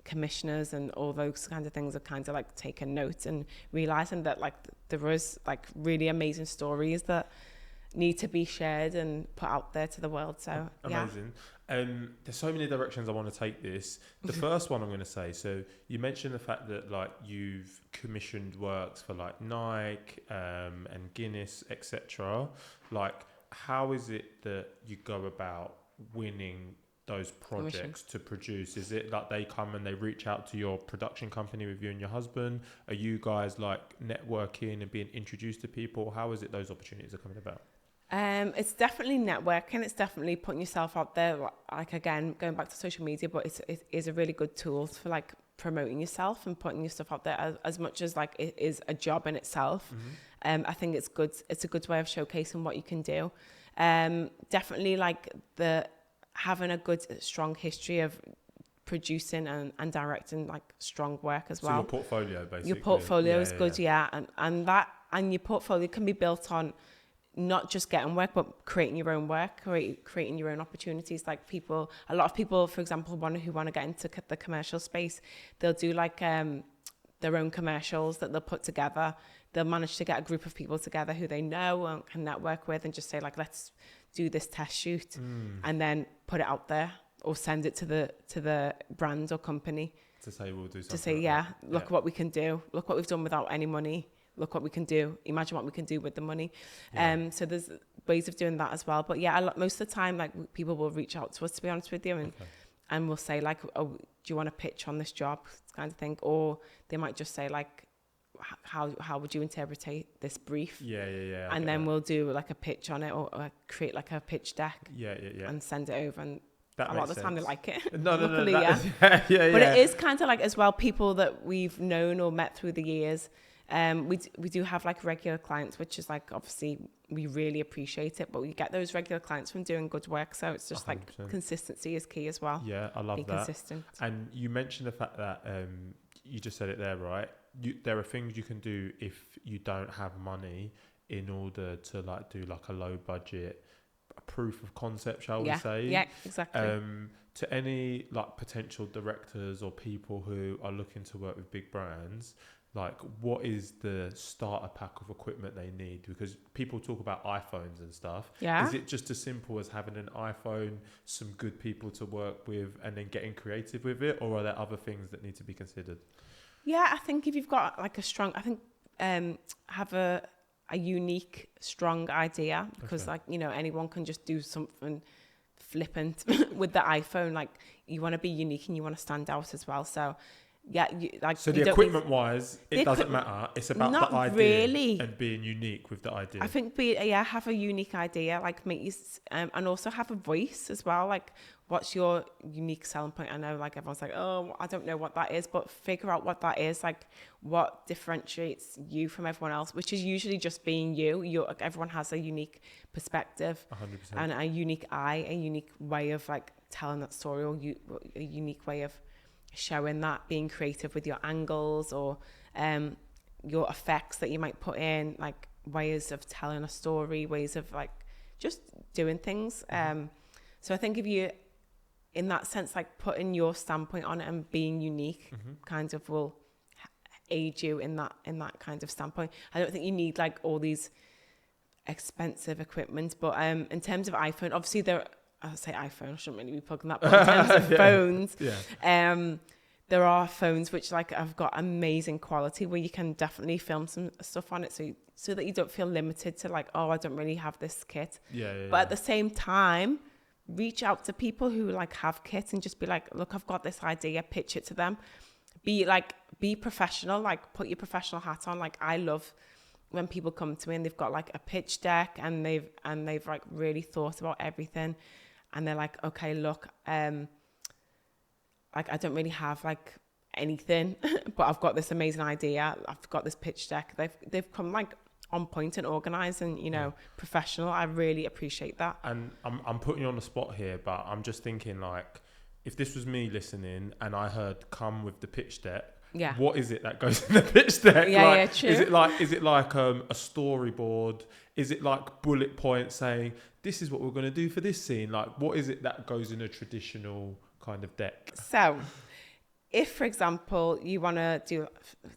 commissioners and all those kinds of things are kind of like taking note and realizing that like there was like really amazing stories that need to be shared and put out there to the world. So amazing. There's so many directions I want to take this. The first one I'm going to say, so you mentioned the fact that like you've commissioned works for like Nike and Guinness, etc. Like, how is it that you go about winning those projects to produce? Is it like they come and they reach out to your production company with you and your husband? Are you guys like networking and being introduced to people? How is it those opportunities are coming about? It's definitely networking. It's definitely putting yourself out there. Like again, going back to social media, but it is a really good tool for like promoting yourself and putting your stuff out there as much as like it is a job in itself. Mm-hmm. I think it's good. It's a good way of showcasing what you can do. Definitely like having a good, strong history of producing and directing like strong work as well. So your portfolio, basically. Your portfolio is good, and your portfolio can be built on not just getting work, but creating your own work, creating your own opportunities. Like a lot of people, for example, who want to get into the commercial space, they'll do like their own commercials that they'll put together. They'll manage to get a group of people together who they know and can network with, and just say like, let's do this test shoot, and then put it out there or send it to the brand or company to say we'll do something. To say, look what we can do. Look what we've done without any money. Look what we can do. Imagine what we can do with the money. So there's ways of doing that as well. But most of the time, like people will reach out to us, to be honest with you, and we'll say like, oh, do you want to pitch on this job, kind of thing, or they might just say like, how would you interpret this brief? And then we'll do like a pitch on it, or create like a pitch deck. And send it over, and a lot of the time they like it. Luckily, But it is kind of like as well people that we've known or met through the years. We do have like regular clients, which is like obviously we really appreciate it, but we get those regular clients from doing good work, so it's just 100%. Like consistency is key as well. I love that. Consistent. And you mentioned the fact that you just said it there, right? There are things you can do if you don't have money in order to like do like a low budget proof of concept, shall we say? Yeah, exactly. To any like potential directors or people who are looking to work with big brands, like what is the starter pack of equipment they need? Because people talk about iPhones and stuff. Yeah. Is it just as simple as having an iPhone, some good people to work with, and then getting creative with it, or are there other things that need to be considered? Yeah, I think if you've got like have a unique, strong idea, because like, you know, anyone can just do something flippant with the iPhone. Like, you want to be unique and you want to stand out as well. So yeah, so the equipment wise, it doesn't matter. It's about not the idea really. and being unique with the idea. I think have a unique idea, like make you, and also have a voice as well. Like, what's your unique selling point? I know like everyone's like, oh, I don't know what that is, but figure out what that is. Like, what differentiates you from everyone else, which is usually just being you. Like, everyone has a unique perspective 100%. and a unique eye, a unique way of like telling that story, or a unique way of showing that, being creative with your angles or your effects that you might put in, like ways of telling a story, ways of like just doing things. So I think if you, in that sense, like putting your standpoint on it and being unique kind of will aid you in that kind of standpoint. I don't think you need like all these expensive equipment, but in terms of iPhone, obviously I say iPhone, I shouldn't really be plugging that, but in terms of phones, there are phones which like have got amazing quality where you can definitely film some stuff on it, so that you don't feel limited to like, oh, I don't really have this kit. But at the same time, reach out to people who like have kits and just be like, look, I've got this idea, pitch it to them. Be professional, like put your professional hat on. Like, I love when people come to me and they've got like a pitch deck and they've like really thought about everything, and they're like, okay, look, like I don't really have like anything, but I've got this amazing idea. I've got this pitch deck. They've come like on point and organized and, you know, professional. I really appreciate that. And I'm putting you on the spot here, but I'm just thinking like, if this was me listening and I heard come with the pitch deck, what is it that goes in the pitch deck? True. Is it like a storyboard? Is it like bullet points saying this is what we're going to do for this scene? Like, what is it that goes in a traditional kind of deck? So if, for example, you want to do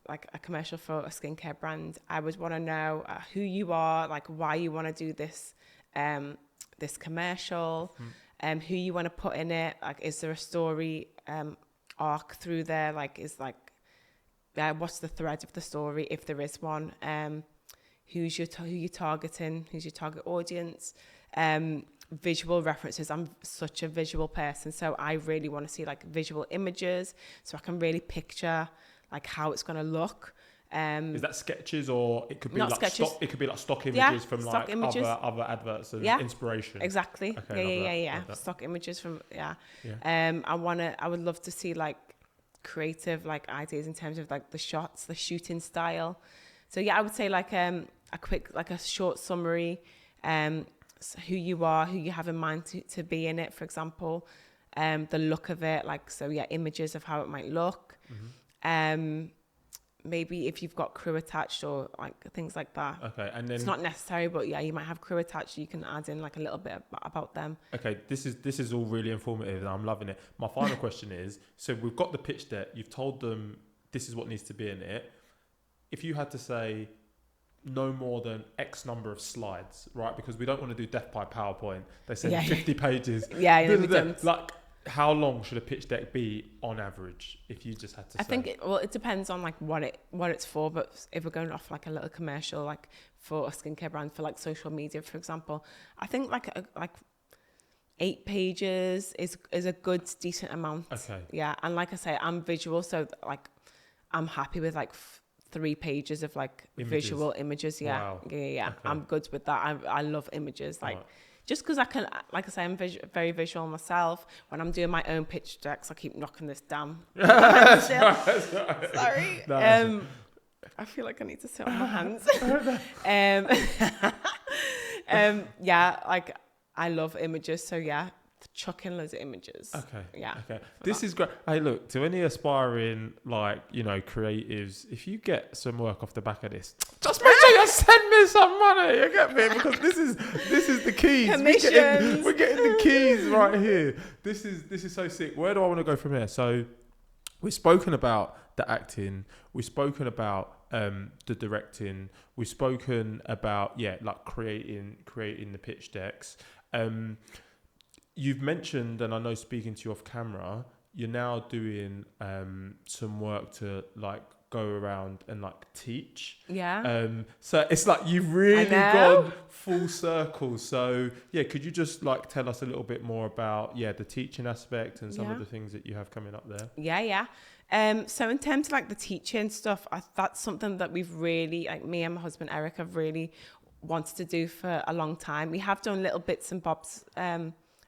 like a commercial for a skincare brand, I would want to know who you are, like why you want to do this this commercial, who you want to put in it. Like, is there a story arc through there? Like, what's the thread of the story, if there is one? Who you're targeting? Who's your target audience? Visual references. I'm such a visual person, so I really want to see like visual images so I can really picture like how it's going to look. Is that sketches, or it could be not like sketches. It could be like stock images from stock like images. other adverts and inspiration. Exactly. Okay, Yeah. Stock images from I would love to see like creative like ideas in terms of like the shots, the shooting style. So I would say like a quick, like a short summary, so who you are, who you have in mind to be in it, for example, the look of it, like, so images of how it might look. Maybe if you've got crew attached or like things like that. Okay, and then it's not necessary, but you might have crew attached. You can add in like a little bit about them. Okay, this is all really informative and I'm loving it. My final question is, so we've got the pitch deck, you've told them this is what needs to be in it. If you had to say no more than X number of slides, right? Because we don't want to do death by PowerPoint. They said 50 pages. We don't. Like, how long should a pitch deck be on average, if you just had to say? I think it depends on like what it's for, but if we're going off like a little commercial, like for a skincare brand, for like social media, for example, I think like 8 pages is a good, decent amount. Okay. Yeah, and like I say, I'm visual, so like I'm happy with like 3 pages of like visual images. Wow. Yeah. Okay. I'm good with that. I love images. Like, just because I can, like I say, I'm very visual myself. When I'm doing my own pitch decks, I keep knocking this down. Sorry. No, I feel like I need to sit on my hands. Like I love images, so chuck in loads of images. Okay. Yeah. Okay. This is great. Hey, look, to any aspiring, like, you know, creatives, if you get some work off the back of this, just make sure you send me some money. You get me? Because this is the keys. Commissions. We're getting the keys right here. This is so sick. Where do I want to go from here? So we've spoken about the acting. We've spoken about the directing. We've spoken about like creating the pitch decks. You've mentioned, and I know speaking to you off camera, you're now doing some work to like go around and like teach. Yeah. So it's like you've really gone full circle. So yeah, could you just like tell us a little bit more about the teaching aspect and some of the things that you have coming up there? Yeah. So in terms of like the teaching stuff, that's something that we've really, like me and my husband Eric have really wanted to do for a long time. We have done little bits and bobs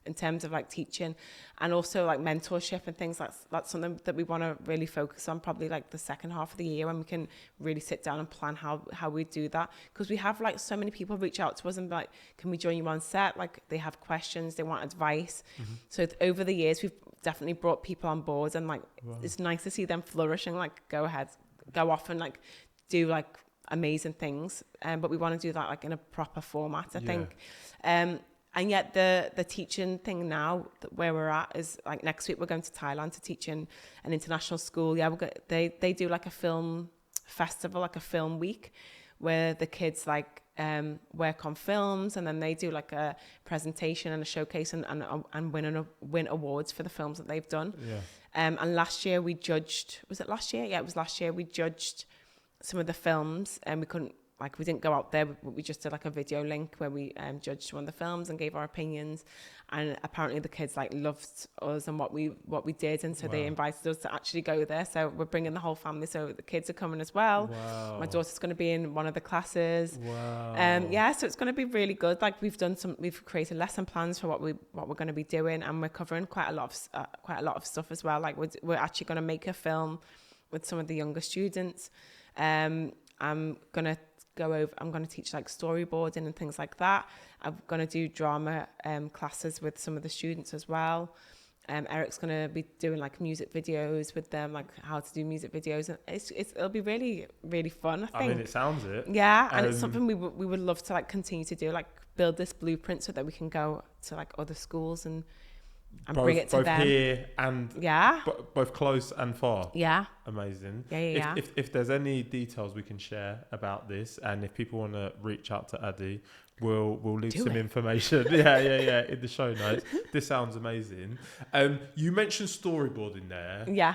in terms of like teaching and also like mentorship and things. That's something that we want to really focus on probably like the second half of the year when we can really sit down and plan how we do that, because we have like so many people reach out to us and be like, can we join you on set? Like they have questions, they want advice. So over the years we've definitely brought people on board, and like it's nice to see them flourish and like go off and like do like amazing things, but we want to do that like in a proper format, I think. And yet the teaching thing now, where we're at, is like next week we're going to Thailand to teach in an international school. They do like a film festival, like a film week, where the kids like work on films, and then they do like a presentation and a showcase and win awards for the films that they've done. And last year we judged, was it last year? Yeah, it was last year. We judged some of the films, and we didn't go out there, we just did like a video link where we judged one of the films and gave our opinions, and apparently the kids like loved us and what we did, and so they invited us to actually go there. So we're bringing the whole family, so the kids are coming as well. My daughter's going to be in one of the classes. So it's going to be really good. Like we've created lesson plans for what we're going to be doing, and we're covering quite a lot of stuff as well. Like we're actually going to make a film with some of the younger students. I'm going to teach like storyboarding and things like that. I'm going to do drama classes with some of the students as well. Eric's going to be doing like music videos with them, like how to do music videos. And it'll be really, really fun, I think. I mean, it sounds it. Yeah, and it's something we would love to like continue to do, like build this blueprint so that we can go to like other schools and bring it to them. Both here and both close and far. Yeah. Amazing. Yeah. If there's any details we can share about this, and if people want to reach out to Adi, we'll leave some information. Yeah, in the show notes. This sounds amazing. You mentioned storyboarding there. Yeah.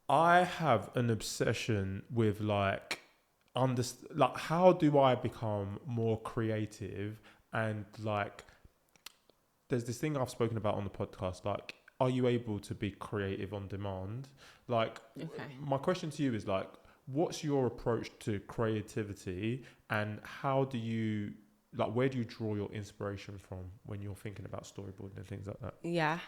I have an obsession with like how do I become more creative, and like there's this thing I've spoken about on the podcast, like, are you able to be creative on demand? Like, my question to you is like, what's your approach to creativity, and how do you, like, where do you draw your inspiration from when you're thinking about storyboarding and things like that? Yeah.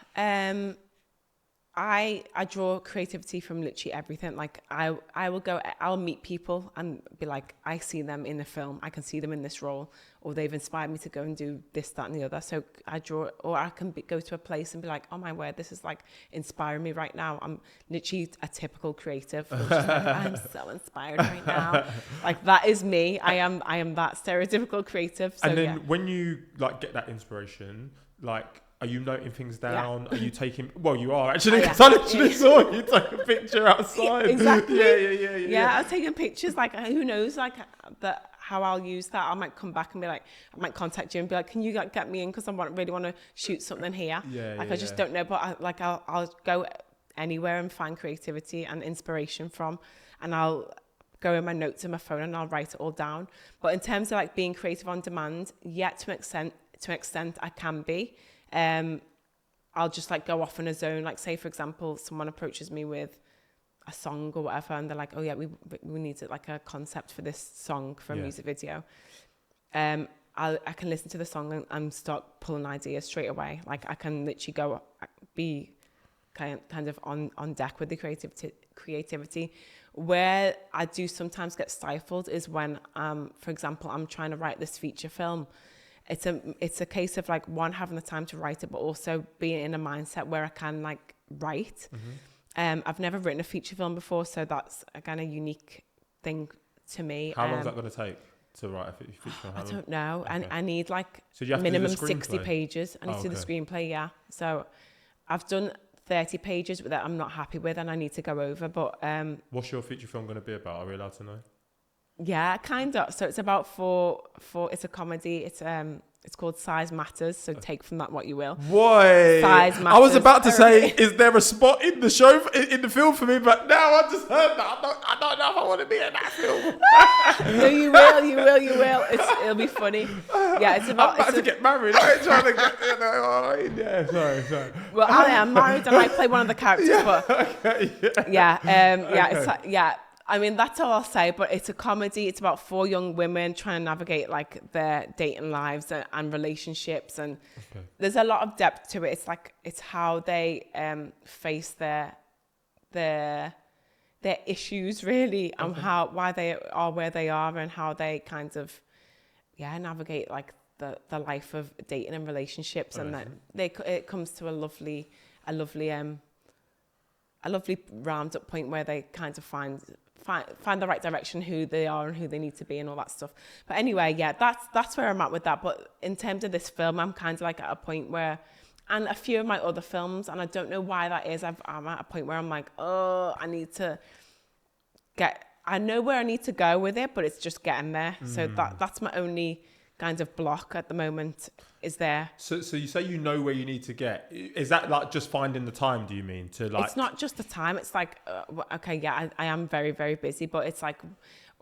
I draw creativity from literally everything. Like I'll meet people and be like, I see them in the film, I can see them in this role, or they've inspired me to go and do this, that, and the other. So I draw, or I can go to a place and be like, oh my word, this is like inspiring me right now. I'm literally a typical creative. Which is like, I'm so inspired right now. Like that is me. I am that stereotypical creative. So, and then when you like get that inspiration, like, are you noting things down? Yeah. Are you taking... Well, you are actually, because I literally saw you take a picture outside. Exactly. Yeah, I was taking pictures, like, who knows, like, how I'll use that. I might come back and be like, I might contact you and be like, can you like get me in? Because I really want to shoot something here. I just don't know, but I'll go anywhere and find creativity and inspiration from, and I'll go in my notes in my phone and I'll write it all down. But in terms of like being creative on demand, to an extent I can be. I'll just like go off in a zone. Like say for example, someone approaches me with a song or whatever, and they're like, oh yeah, we need like a concept for this song for a music video. I can listen to the song and start pulling ideas straight away. Like I can literally be kind of on deck with the creativity. Where I do sometimes get stifled is when, for example, I'm trying to write this feature film. it's a case of like one, having the time to write it, but also being in a mindset where I can like write. I've never written a feature film before, so that's again a unique thing to me. How long is that going to take to write a feature film? I don't know. Okay. I need like So you have minimum to do the 60 pages. I need to do the screenplay, yeah. So I've done 30 pages that I'm not happy with and I need to go over. But what's your feature film going to be about? Are we allowed to know? Yeah, kind of. So it's about it's a comedy. It's called Size Matters. So take from that what you will. Boy, Size Matters. I was about to say, is there a spot in the show, in the film for me? But now I just heard that. I don't know if I want to be in that film. No, you will. It'll be funny. Yeah, it's about. I'm about to get married. I ain't trying to get. Yeah, sorry. Well, I am married and I play one of the characters. But Okay, yeah. I mean, that's all I'll say, but it's a comedy. It's about 4 young women trying to navigate like their dating lives and relationships. And there's a lot of depth to it. It's how they face their issues really, and why they are where they are and how they kind of, navigate like the life of dating and relationships. And then it comes to a lovely round up point where they kind of find the right direction, who they are and who they need to be and all that stuff. But anyway, that's where I'm at with that. But in terms of this film, I'm kind of like at a point where, and a few of my other films, and I don't know why that is, I'm at a point where I'm like, I know where I need to go with it, but it's just getting there. So that's my only kind of block at the moment, is there. So you say you know where you need to get. Is that like just finding the time, do you mean? To like... It's not just the time. It's like, I am very, very busy, but it's like,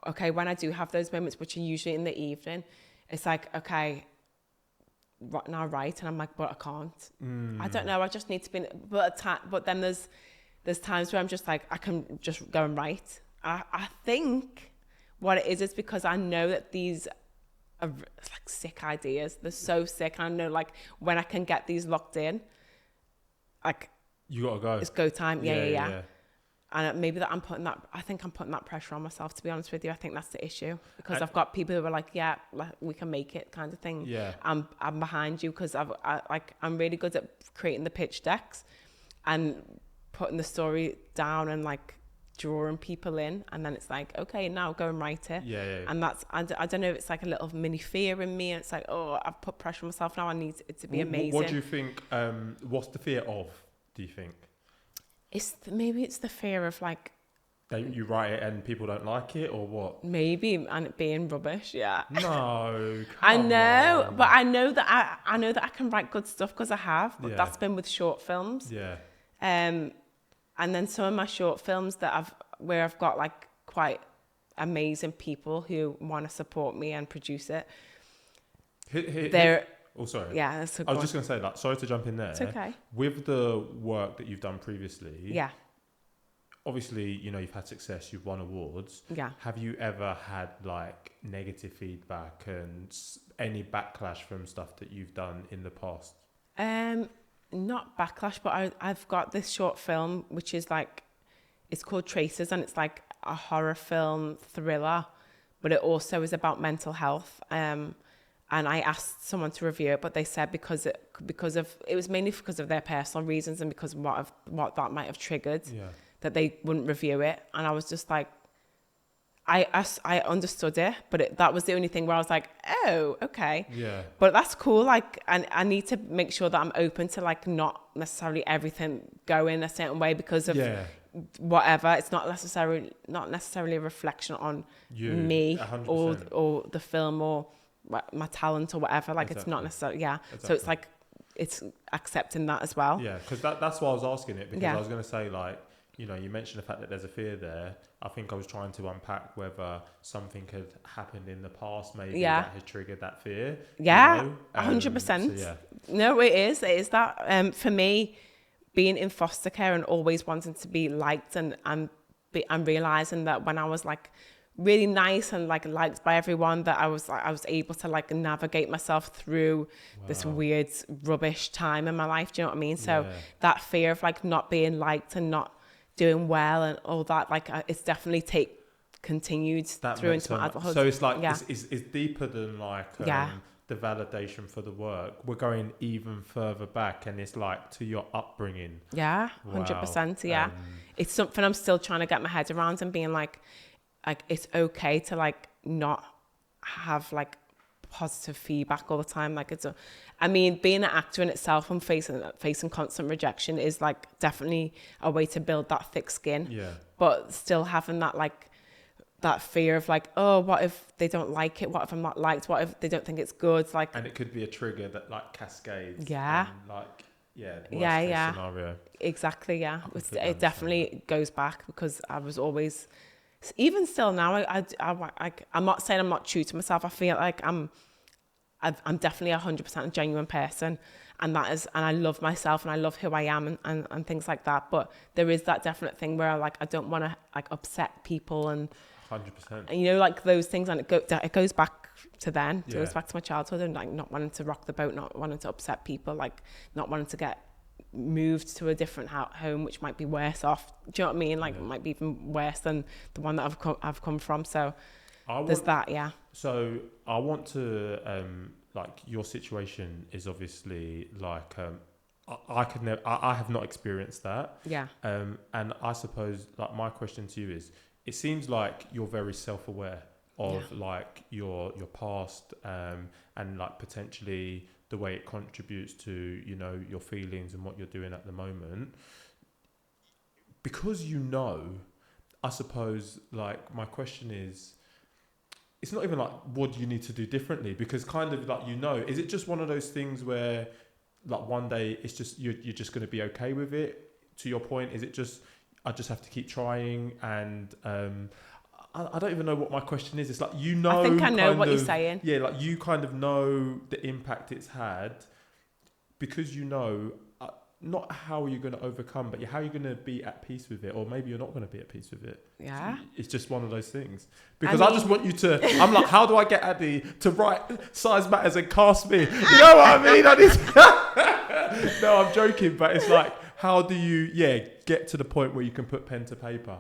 okay, when I do have those moments, which are usually in the evening, it's like, okay, now write. And I'm like, but I can't. I don't know. I just need to be, but then there's times where I'm just like, I can just go and write. I think what it is because I know that these are like sick ideas. They're so sick. I know like when I can get these locked in, like you gotta go. It's go time. Yeah. And maybe that I'm putting that pressure on myself, to be honest with you. I think that's the issue, because I've got people who are like, yeah, we can make it kind of thing. Yeah. I'm behind you, because I'm really good at creating the pitch decks and putting the story down and like drawing people in, and then it's like, okay, now go and write it. And that's, I don't know, it's like a little mini fear in me, and it's like, I've put pressure on myself, now I need it to be amazing. What do you think, what's the fear of, do you think? Maybe it's the fear of like, that you write it and people don't like it, or what? Maybe, and it being rubbish. No, I know, but I know that I can write good stuff, because I have, but that's been with short films. And then some of my short films where I've got like quite amazing people who want to support me and produce it. Sorry. Yeah, that's I was just going to say, like, sorry to jump in there. It's okay. With the work that you've done previously. Yeah. Obviously, you've had success, you've won awards. Yeah. Have you ever had like negative feedback and any backlash from stuff that you've done in the past? Not backlash, but I've got this short film, which is like, it's called Traces, and it's like a horror film thriller, but it also is about mental health. And I asked someone to review it, but they said it was mainly because of their personal reasons and because of what that might have triggered, that they wouldn't review it. And I was just like, I understood it, but that was the only thing where I was like, oh, okay. Yeah. But that's cool. Like, and I need to make sure that I'm open to like not necessarily everything going a certain way because of whatever. It's not necessarily a reflection on me 100%. or the film or my talent or whatever. Like, It's not necessarily, Exactly. So it's like, it's accepting that as well. Yeah, because that's why I was asking it, because I was going to say, like, you mentioned the fact that there's a fear there. I think I was trying to unpack whether something had happened in the past, maybe that has triggered that fear. 100%. So, No, it is that. For me, being in foster care and always wanting to be liked and realizing that when I was like really nice and like liked by everyone, that I was able to like navigate myself through this weird rubbish time in my life. Do you know what I mean? So that fear of like not being liked and not doing well and all that, like it's definitely continued through into my adulthood. So it's like it's deeper than like the validation for the work, we're going even further back, and it's like to your upbringing. Yeah, 100%. Yeah, it's something I'm still trying to get my head around, and being like it's okay to like not have like positive feedback all the time. Like I mean, being an actor in itself and facing constant rejection is like definitely a way to build that thick skin. Yeah. But still having that like that fear of like, oh, what if they don't like it? What if I'm not liked? What if they don't think it's good? Like, and it could be a trigger that like cascades. Yeah. And, like, worst case scenario. Exactly. Yeah. It definitely goes back, because I was always, even still now, I'm not saying I'm not true to myself. I feel like I'm definitely 100% a genuine person, and I love myself and I love who I am and things like that. But there is that definite thing where I don't want to like upset people and 100%. you know, like those things, and it goes back to then. It goes Yeah. back to my childhood, and like not wanting to rock the boat, not wanting to upset people, like not wanting to get moved to a different home, which might be worse off. Do you know what I mean? Like, it might be even worse than the one that I've come from. So there's that. Yeah. So I want to like, your situation is obviously like I have not experienced that. Yeah. And I suppose like my question to you is, it seems like you're very self-aware of like your past and like potentially the way it contributes to, you know, your feelings and what you're doing at the moment. Because you know, I suppose like my question is, it's not even like what do you need to do differently, because kind of like, you know, is it just one of those things where like one day it's just you're just going to be okay with it? To your point, is it just I just have to keep trying? And I don't even know what my question is. It's like, you know, I think I know what you're saying. Yeah, like you kind of know the impact it's had, because you know not how are you going to overcome, but how are you going to be at peace with it, or maybe you're not going to be at peace with it. Yeah, it's just one of those things. Because I just want you to. I'm like, how do I get Adi to write Size Matters and cast me? You know what I mean? No, I'm joking, but it's like, how do you get to the point where you can put pen to paper?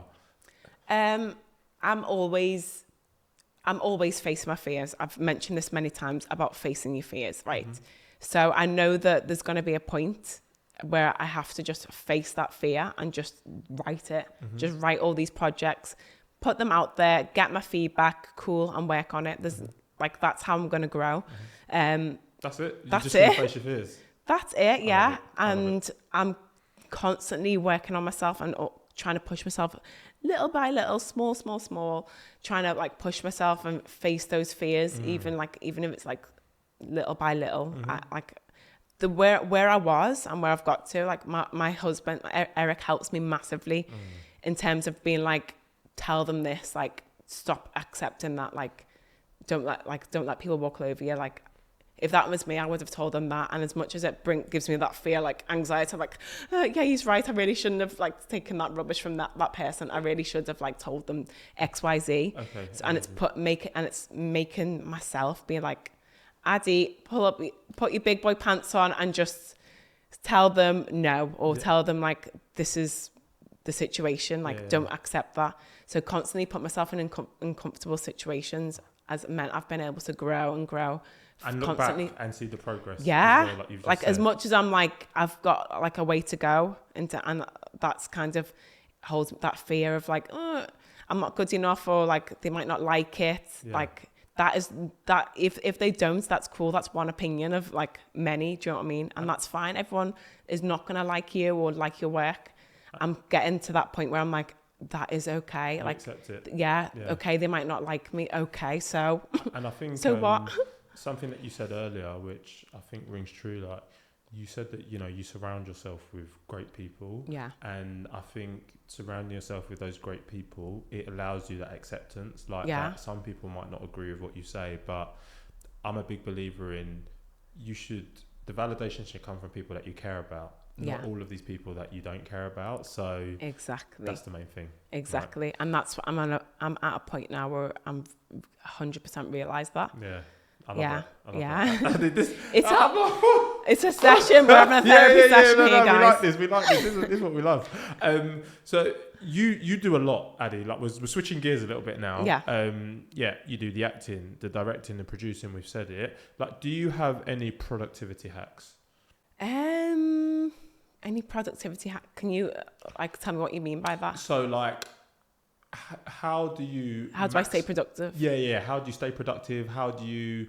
I'm always facing my fears. I've mentioned this many times about facing your fears, right? Mm-hmm. So I know that there's going to be a point where I have to just face that fear and just write it. Mm-hmm. Just write all these projects, put them out there, get my feedback, cool, and work on it. There's like, that's how I'm going to grow. That's it. That's just it. Face your fears. That's it. Yeah. And I'm constantly working on myself and trying to push myself little by little, small, trying to like push myself and face those fears, even if it's like little by little. Where I was and where I've got to, like my husband Eric helps me massively in terms of being like, tell them this, like stop accepting that, like don't let people walk all over you. Like, if that was me, I would have told them that. And as much as it gives me that fear, like anxiety, I'm like, yeah, he's right. I really shouldn't have like taken that rubbish from that person. I really should have like told them X, Y, Z. Okay. So, and it's making myself be like, Adi, put your big boy pants on and just tell them no, or tell them like, this is the situation. Like, don't accept that. So constantly put myself in uncomfortable situations has meant I've been able to grow and look constantly back and see the progress. Yeah, well, like as much as I'm like, I've got like a way to go and that's kind of holds that fear of like, oh, I'm not good enough, or like they might not like it. Like that if they don't, that's cool. That's one opinion of like many. Do you know what I mean? And that's fine. Everyone is not gonna like you or like your work. I'm getting to that point where I'm like, that is okay. Like, accept it. Yeah. Okay. They might not like me. Okay. So. And I think. So what? Something that you said earlier, which I think rings true, like you said that, you know, you surround yourself with great people. Yeah. And I think surrounding yourself with those great people, it allows you that acceptance. Like that some people might not agree with what you say, but I'm a big believer in the validation should come from people that you care about. Not all of these people that you don't care about. So exactly, that's the main thing. Exactly. Right? And that's what I'm at a point now where I'm 100% realised that. Yeah. I love Yeah. that. I love Yeah. that. I did this. It's a session. We're having a therapy session here, We like guys. this. We like this. This is what we love. So you do a lot, Adi. Like we're switching gears a little bit now. Yeah. You do the acting, the directing, the producing. We've said it. Like, do you have any productivity hacks? Any productivity hack? Can you tell me what you mean by that? So like, how do I stay productive? Yeah. How do you stay productive? How do you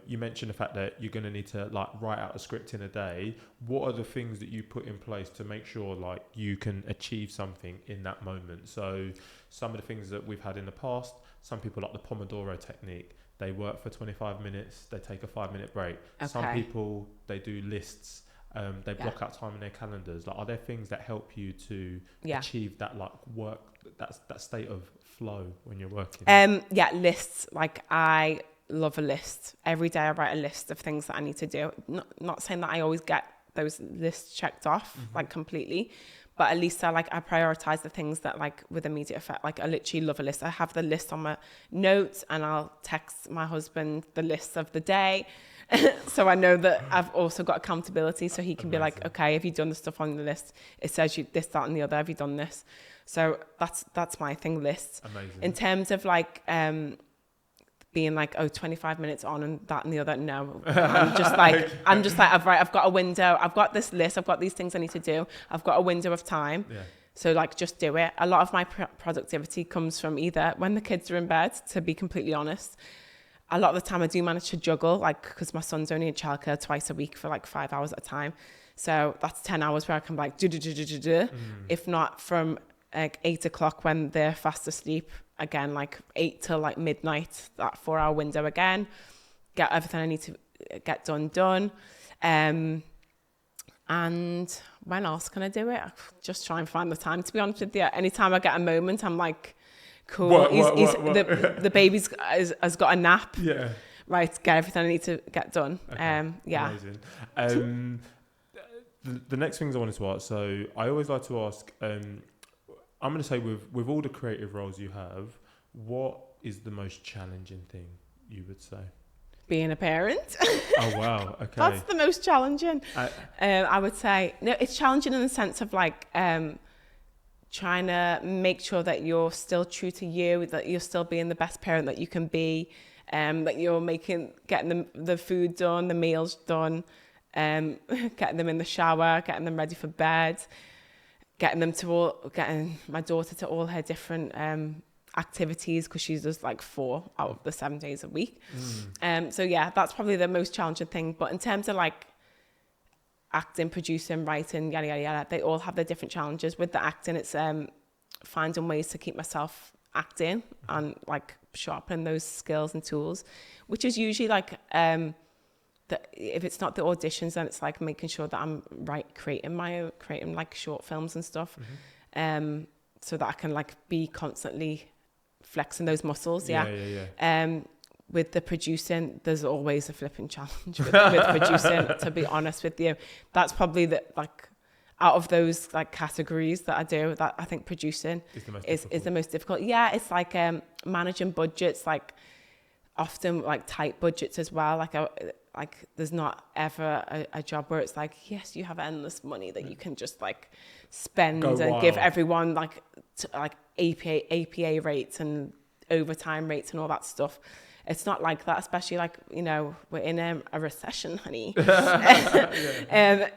mentioned the fact that you're going to need to like write out a script in a day. What are the things that you put in place to make sure like you can achieve something in that moment? So some of the things that we've had in the past, some people like the Pomodoro technique. They work for 25 minutes, they take a 5-minute break. Okay. Some people, they do lists. They block out time in their calendars. Like, are there things that help you to achieve that like work, that state of flow when you're working? Lists. Like, I love a list. Every day I write a list of things that I need to do. Not saying that I always get those lists checked off like completely, but at least I prioritize the things that like with immediate effect. Like, I literally love a list. I have the list on my notes, and I'll text my husband the list of the day. So I know that I've also got accountability, so he can be like, okay, have you done the stuff on the list? It says you this, that, and the other. Have you done this? So that's my thing, lists. Amazing. In terms of like being like, 25 minutes on and that and the other, no. I'm just like, I've got a window. I've got this list. I've got these things I need to do. I've got a window of time. Yeah. So like, just do it. A lot of my productivity comes from either when the kids are in bed, to be completely honest. A lot of the time I do manage to juggle, like, because my son's only in childcare twice a week for like 5 hours at a time. So that's 10 hours where I can like do. If not, from like 8 o'clock when they're fast asleep, again, like 8 till like midnight, that 4-hour window again, get everything I need to get done. And when else can I do it? I just try and find the time, to be honest with you. Anytime I get a moment, I'm like, cool. What? The baby's has got a nap. Yeah. Right. Get everything I need to get done. Okay. Yeah. Amazing. The next things I wanted to ask. So I always like to ask. I'm going to say with all the creative roles you have, what is the most challenging thing you would say? Being a parent. Oh wow. Okay. That's the most challenging. I would say no. It's challenging in the sense of like. Trying to make sure that you're still true to you, that you're still being the best parent that you can be, that you're getting the food done, the meals done, getting them in the shower, getting them ready for bed, getting my daughter to all her different activities, because she does like 4 out of the 7 days a week. So yeah, that's probably the most challenging thing. But in terms of like acting, producing, writing, yada, yada, yada, they all have their different challenges. With the acting, it's finding ways to keep myself acting and like sharpening those skills and tools, which is usually like, if it's not the auditions, then it's like making sure that I'm creating like short films and stuff, so that I can like be constantly flexing those muscles. Yeah. With the producing, there's always a flipping challenge with producing, to be honest with you. That's probably out of those like categories that I do, that I think producing is the most difficult. Yeah, it's like managing budgets, like often like tight budgets as well. Like there's not ever a job where it's like, yes, you have endless money that you can just like spend and give everyone like APA rates and overtime rates and all that stuff. It's not like that, especially like, we're in a recession, honey.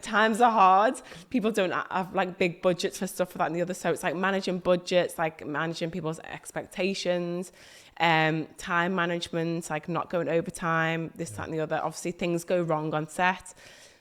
Times are hard. People don't have like big budgets for stuff for that and the other. So it's like managing budgets, like managing people's expectations, time management, like not going overtime, this, that and the other. Obviously things go wrong on set.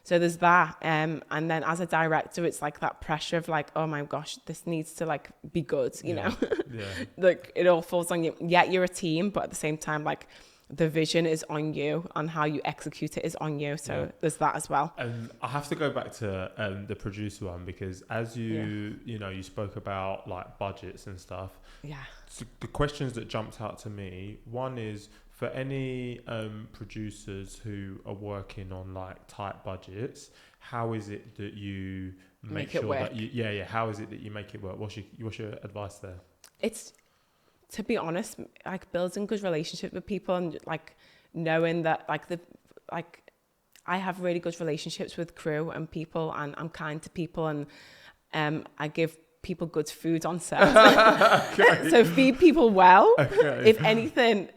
So there's that. And then as a director, it's like that pressure of like, oh my gosh, this needs to like be good, you know? Yeah. Like it all falls on you. Yeah, you're a team, but at the same time, like the vision is on you and how you execute it is on you. So there's that as well. I have to go back to the producer one, because as you spoke about like budgets and stuff. Yeah. So the questions that jumped out to me, one is, for any producers who are working on like tight budgets, how is it that you make sure that you how is it that you make it work? What's your advice there? It's, to be honest, like building good relationships with people and like knowing that I have really good relationships with crew and people, and I'm kind to people, and I give people good food on set. Okay. So feed people well. Okay. If anything,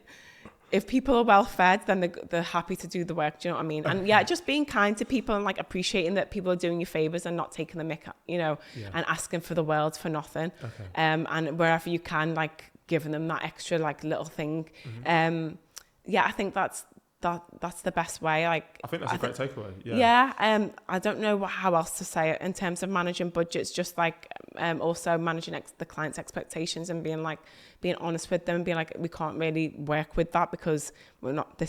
if people are well fed, then they're happy to do the work. Do you know what I mean? Okay. And yeah, just being kind to people and like appreciating that people are doing you favors and not taking the mick, you know, and asking for the world for nothing. Okay. And wherever you can, like giving them that extra like little thing. Mm-hmm. I think that's the best way. Like, I think that's a great takeaway. I don't know how else to say it in terms of managing budgets. Just like also managing the client's expectations and being honest with them and being like, we can't really work with that because we're not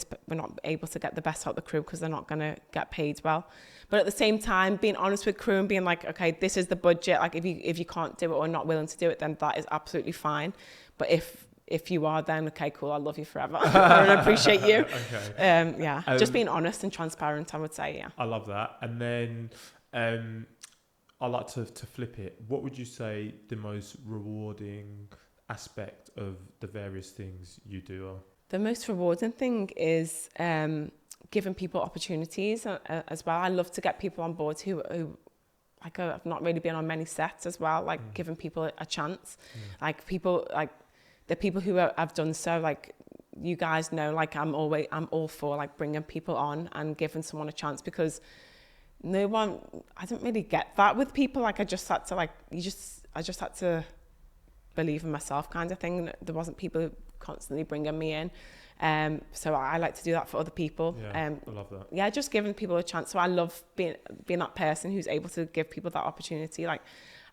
able to get the best out of the crew because they're not going to get paid well. But at the same time, being honest with crew and being like, okay, this is the budget. Like if you can't do it or not willing to do it, then that is absolutely fine. But if you are, then okay, cool, I'll love you forever. I appreciate you. Okay. Just being honest and transparent, I would say, yeah. I love that. And then I like to flip it. What would you say the most rewarding aspect of the various things you do are? The most rewarding thing is giving people opportunities as well. I love to get people on board who like I've not really been on many sets as well, like giving people a chance. Like people, like the people who have done so, like you guys know, like I'm all for like bringing people on and giving someone a chance, because I don't really get that with people. Like I just had to I just had to believe in myself, kind of thing. There wasn't people constantly bringing me in. So I like to do that for other people. I love that. Yeah, just giving people a chance. So I love being that person who's able to give people that opportunity. Like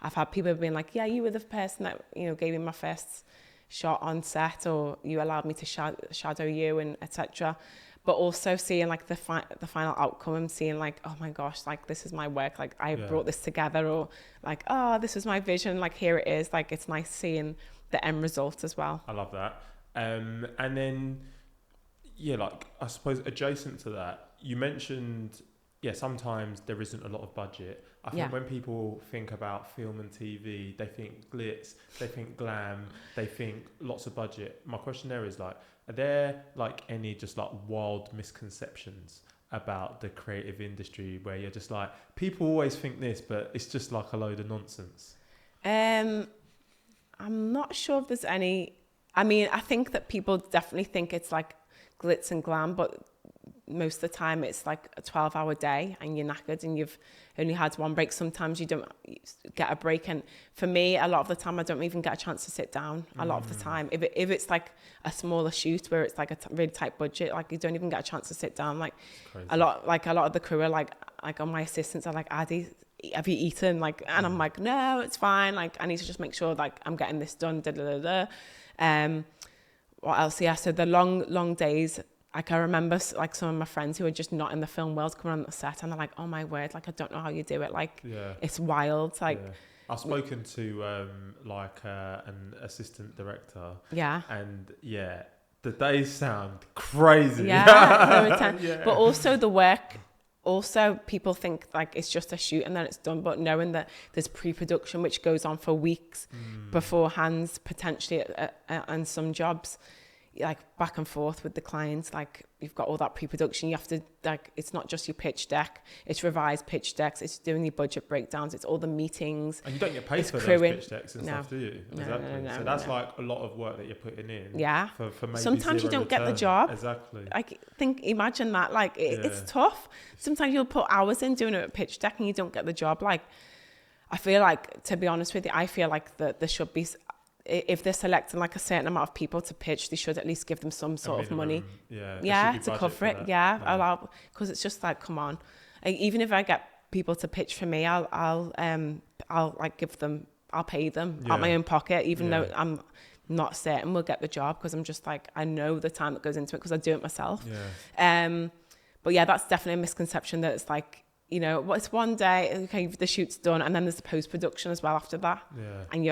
I've had people being like, yeah, you were the person that, you know, gave me my first shot on set, or you allowed me to shadow you, and etc. But also seeing like the final outcome and seeing like, oh my gosh, like this is my work, like I brought this together, or like, oh, this is my vision, like here it is. Like it's nice seeing the end result as well. I love that. And then like I suppose adjacent to that, you mentioned sometimes there isn't a lot of budget. I think when people think about film and TV, they think glitz, they think glam, they think lots of budget. My question there is like, are there like any just like wild misconceptions about the creative industry where you're just like, people always think this, but it's just like a load of nonsense? I'm not sure if there's any. I mean, I think that people definitely think it's like glitz and glam, but most of the time it's like a 12-hour day and you're knackered and you've only had one break. Sometimes you don't get a break, and for me a lot of the time I don't even get a chance to sit down a lot of the time. If it's like a smaller shoot where it's like a really tight budget, like you don't even get a chance to sit down. Like a lot of the crew are like on my assistants are like, Adi, have you eaten? Like, and I'm like, no, it's fine, like I need to just make sure like I'm getting this done. What else? So the long days. Like I remember like some of my friends who are just not in the film world coming on the set and they're like, oh my word, like I don't know how you do it. Like it's wild. Like I've spoken to an assistant director. Yeah. And the days sound crazy. Yeah. But also the work. Also, people think like it's just a shoot and then it's done, but knowing that there's pre-production which goes on for weeks beforehand, potentially, and some jobs, like back and forth with the clients, like you've got all that pre-production. You have to, like, it's not just your pitch deck, it's revised pitch decks, it's doing your budget breakdowns, it's all the meetings. And you don't get paid for those pitch decks and stuff, do you? Exactly. So that's like a lot of work that you're putting in. Yeah. For maybe sometimes you don't get the job. Exactly. Like imagine that. Like it's tough. Sometimes you'll put hours in doing a pitch deck and you don't get the job. Like I feel like, to be honest with you, I feel like that there should be. If they're selecting like a certain amount of people to pitch, they should at least give them some sort of money. To cover it. Because it's just like, come on. Like, even if I get people to pitch for me, I'll like give them, I'll pay them out my own pocket, even though I'm not certain we'll get the job, because I'm just like, I know the time that goes into it because I do it myself. But that's definitely a misconception that it's like, you know, it's one day, okay, the shoot's done, and then there's the post-production as well after that. And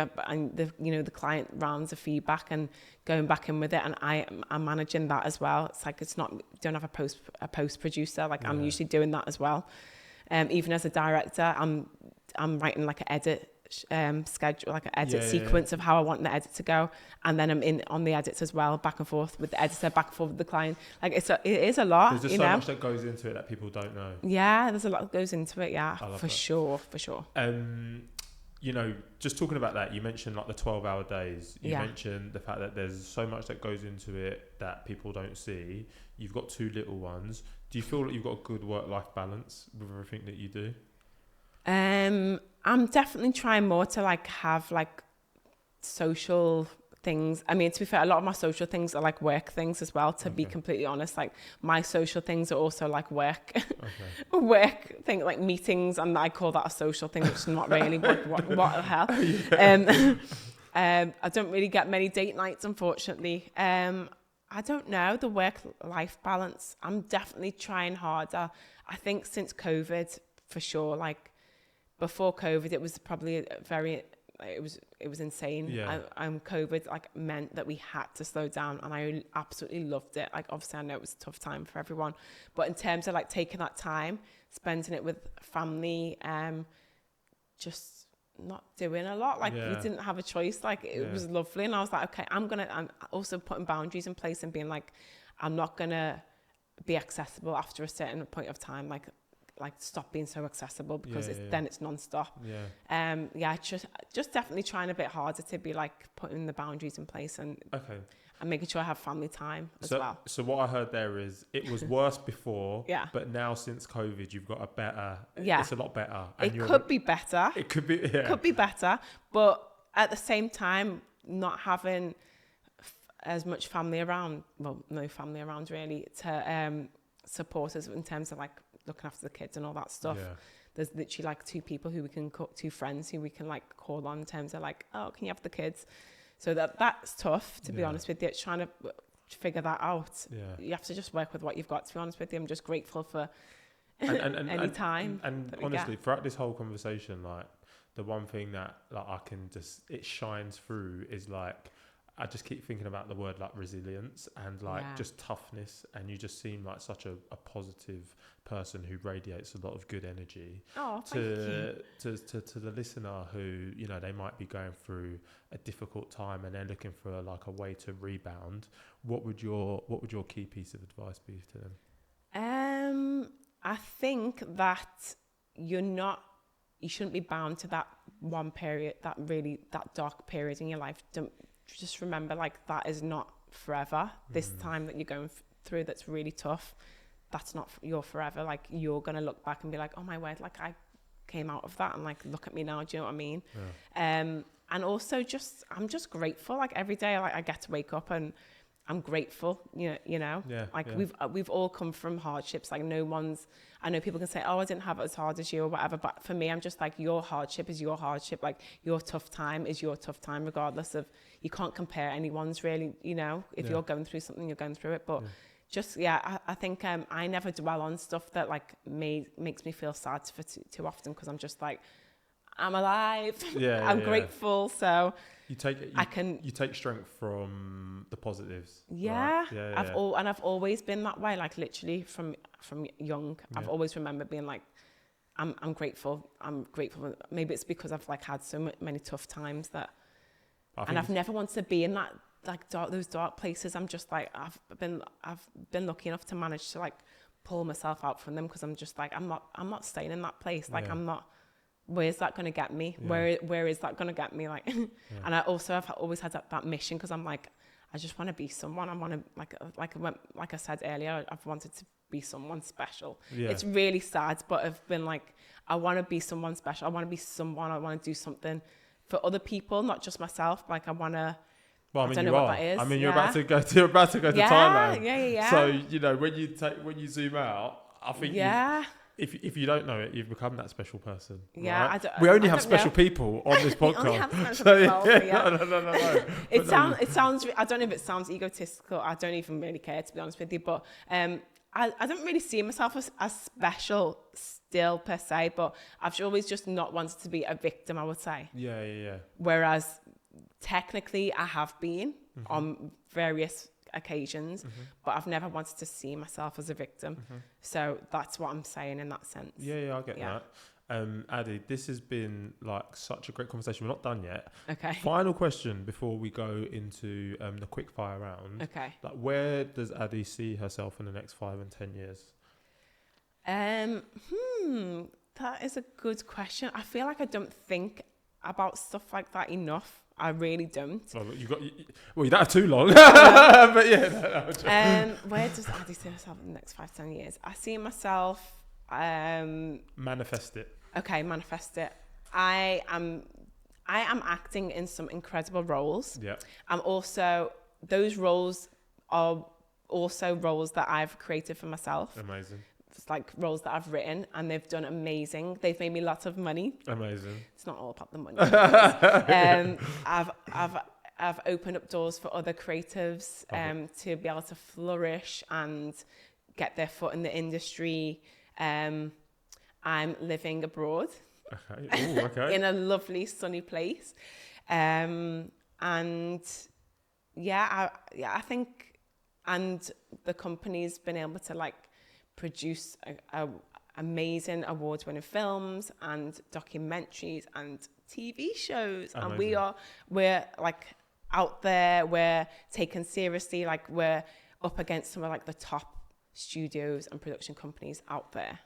the client rounds of feedback and going back in with it, and I'm managing that as well. It's like, it's not, don't have a post producer, like I'm usually doing that as well. Even as a director, I'm writing like an edit schedule, like an edit sequence of how I want the edit to go, and then I'm in on the edits as well, back and forth with the editor, back and forth with the client. Like it is a lot. There's just so much that goes into it that people don't know. Yeah, there's a lot that goes into it. Yeah, for that. sure. You know, just talking about that, you mentioned like the 12-hour days. You mentioned the fact that there's so much that goes into it that people don't see. You've got 2 little ones. Do you feel like you've got a good work-life balance with everything that you do? I'm definitely trying more to like have like social things. I mean, to be fair, a lot of my social things are like work things as well, to be completely honest. Like my social things are also like work work thing, like meetings, and I call that a social thing, which is not really. what the hell. I don't really get many date nights, unfortunately. I don't know, the work-life balance, I'm definitely trying harder. I think since COVID, for sure, like before COVID, it was probably it was insane. COVID like meant that we had to slow down, and I absolutely loved it. Like obviously I know it was a tough time for everyone, but in terms of like taking that time, spending it with family, just not doing a lot, like we didn't have a choice, like it was lovely. And I was like, okay, I'm also putting boundaries in place and being like, I'm not gonna be accessible after a certain point of time, like stop being so accessible, because then it's non-stop. Just definitely trying a bit harder to be like putting the boundaries in place and making sure I have family time as well. So what I heard there is it was worse before, but now since COVID you've got a better, it's a lot better. And it could be better. It could be, could be better, but at the same time, not having as much family around, well, no family around really, to support us in terms of like looking after the kids and all that stuff. There's literally like 2 people who we can 2 friends who we can like call on in terms of like, oh, can you have the kids? So that's tough, to be honest with you. It's trying to figure that out. You have to just work with what you've got, to be honest with you. I'm just grateful for any time. And honestly, throughout this whole conversation, like the one thing that like I can just, it shines through is like, I just keep thinking about the word like resilience and like just toughness, and you just seem like such a positive person who radiates a lot of good energy to the listener who, you know, they might be going through a difficult time and they're looking for like a way to rebound. What would your key piece of advice be to them? I think that you shouldn't be bound to that one period, that dark period in your life. Don't just remember, like, that is not forever. This time that you're going through that's really tough, that's not your forever. Like, you're going to look back and be like, oh my word, like I came out of that, and like, look at me now. Do you know what I mean? And also I'm just grateful. Like every day I get to wake up and I'm grateful, you know, we've all come from hardships. Like I know people can say, oh, I didn't have it as hard as you or whatever. But for me, I'm just like, your hardship is your hardship. Like your tough time is your tough time, regardless of, you can't compare anyone's really, you know, if you're going through something, you're going through it. But I think I never dwell on stuff that like makes me feel sad for too often, because I'm just like, I'm alive. I'm grateful. So you take strength from the positives. Yeah. Right? I've always been that way. Like literally from young, I've always remembered being like, I'm grateful. I'm grateful. Maybe it's because I've like had so many tough times that, and I've never wanted to be in that like those dark places. I'm just like, I've been lucky enough to manage to like pull myself out from them, because I'm just like, I'm not staying in that place. Like I'm not. Where's that going to get me? Where is that going to get me? Like, and I've always had that mission, because I'm like, I just want to be someone. I want to like I said earlier, I've wanted to be someone special. It's really sad, but I've been like, I want to be someone special. I want to be someone. I want to do something for other people, not just myself. Like I want to. Well, I mean, I don't know what that is. I mean, you're about to go to Thailand. Yeah. So you know, when you zoom out, I think if you don't know it, you've become that special person. Yeah, right? We only have special people on this podcast. only have special people, No. It sounds. I don't know if it sounds egotistical. I don't even really care, to be honest with you. But I don't really see myself as special still per se. But I've always just not wanted to be a victim, I would say. Yeah. Whereas technically, I have been on various occasions, but I've never wanted to see myself as a victim. So that's what I'm saying in that sense. I get that. Adi, this has been like such a great conversation. We're not done yet. Okay. Final question before we go into the quick fire round. Okay. Like, where does Adi see herself in the next 5 and 10 years? That is a good question. I feel like I don't think about stuff like that enough. I really don't. Well, you don't have too long, but yeah. Where does Adi see herself in the next 5 to 10 years? I see myself. Manifest it. Okay, manifest it. I am acting in some incredible roles. Yeah. Those roles are also roles that I've created for myself. Amazing. It's like roles that I've written, and they've done amazing. They've made me lots of money. Amazing. It's not all about the money. I've opened up doors for other creatives to be able to flourish and get their foot in the industry. I'm living abroad. Okay. Ooh, okay. In a lovely sunny place. I think, and the company's been able to like produce amazing award-winning films and documentaries and TV shows. Amazing. And we're like out there, we're taken seriously, like we're up against some of like the top studios and production companies out there.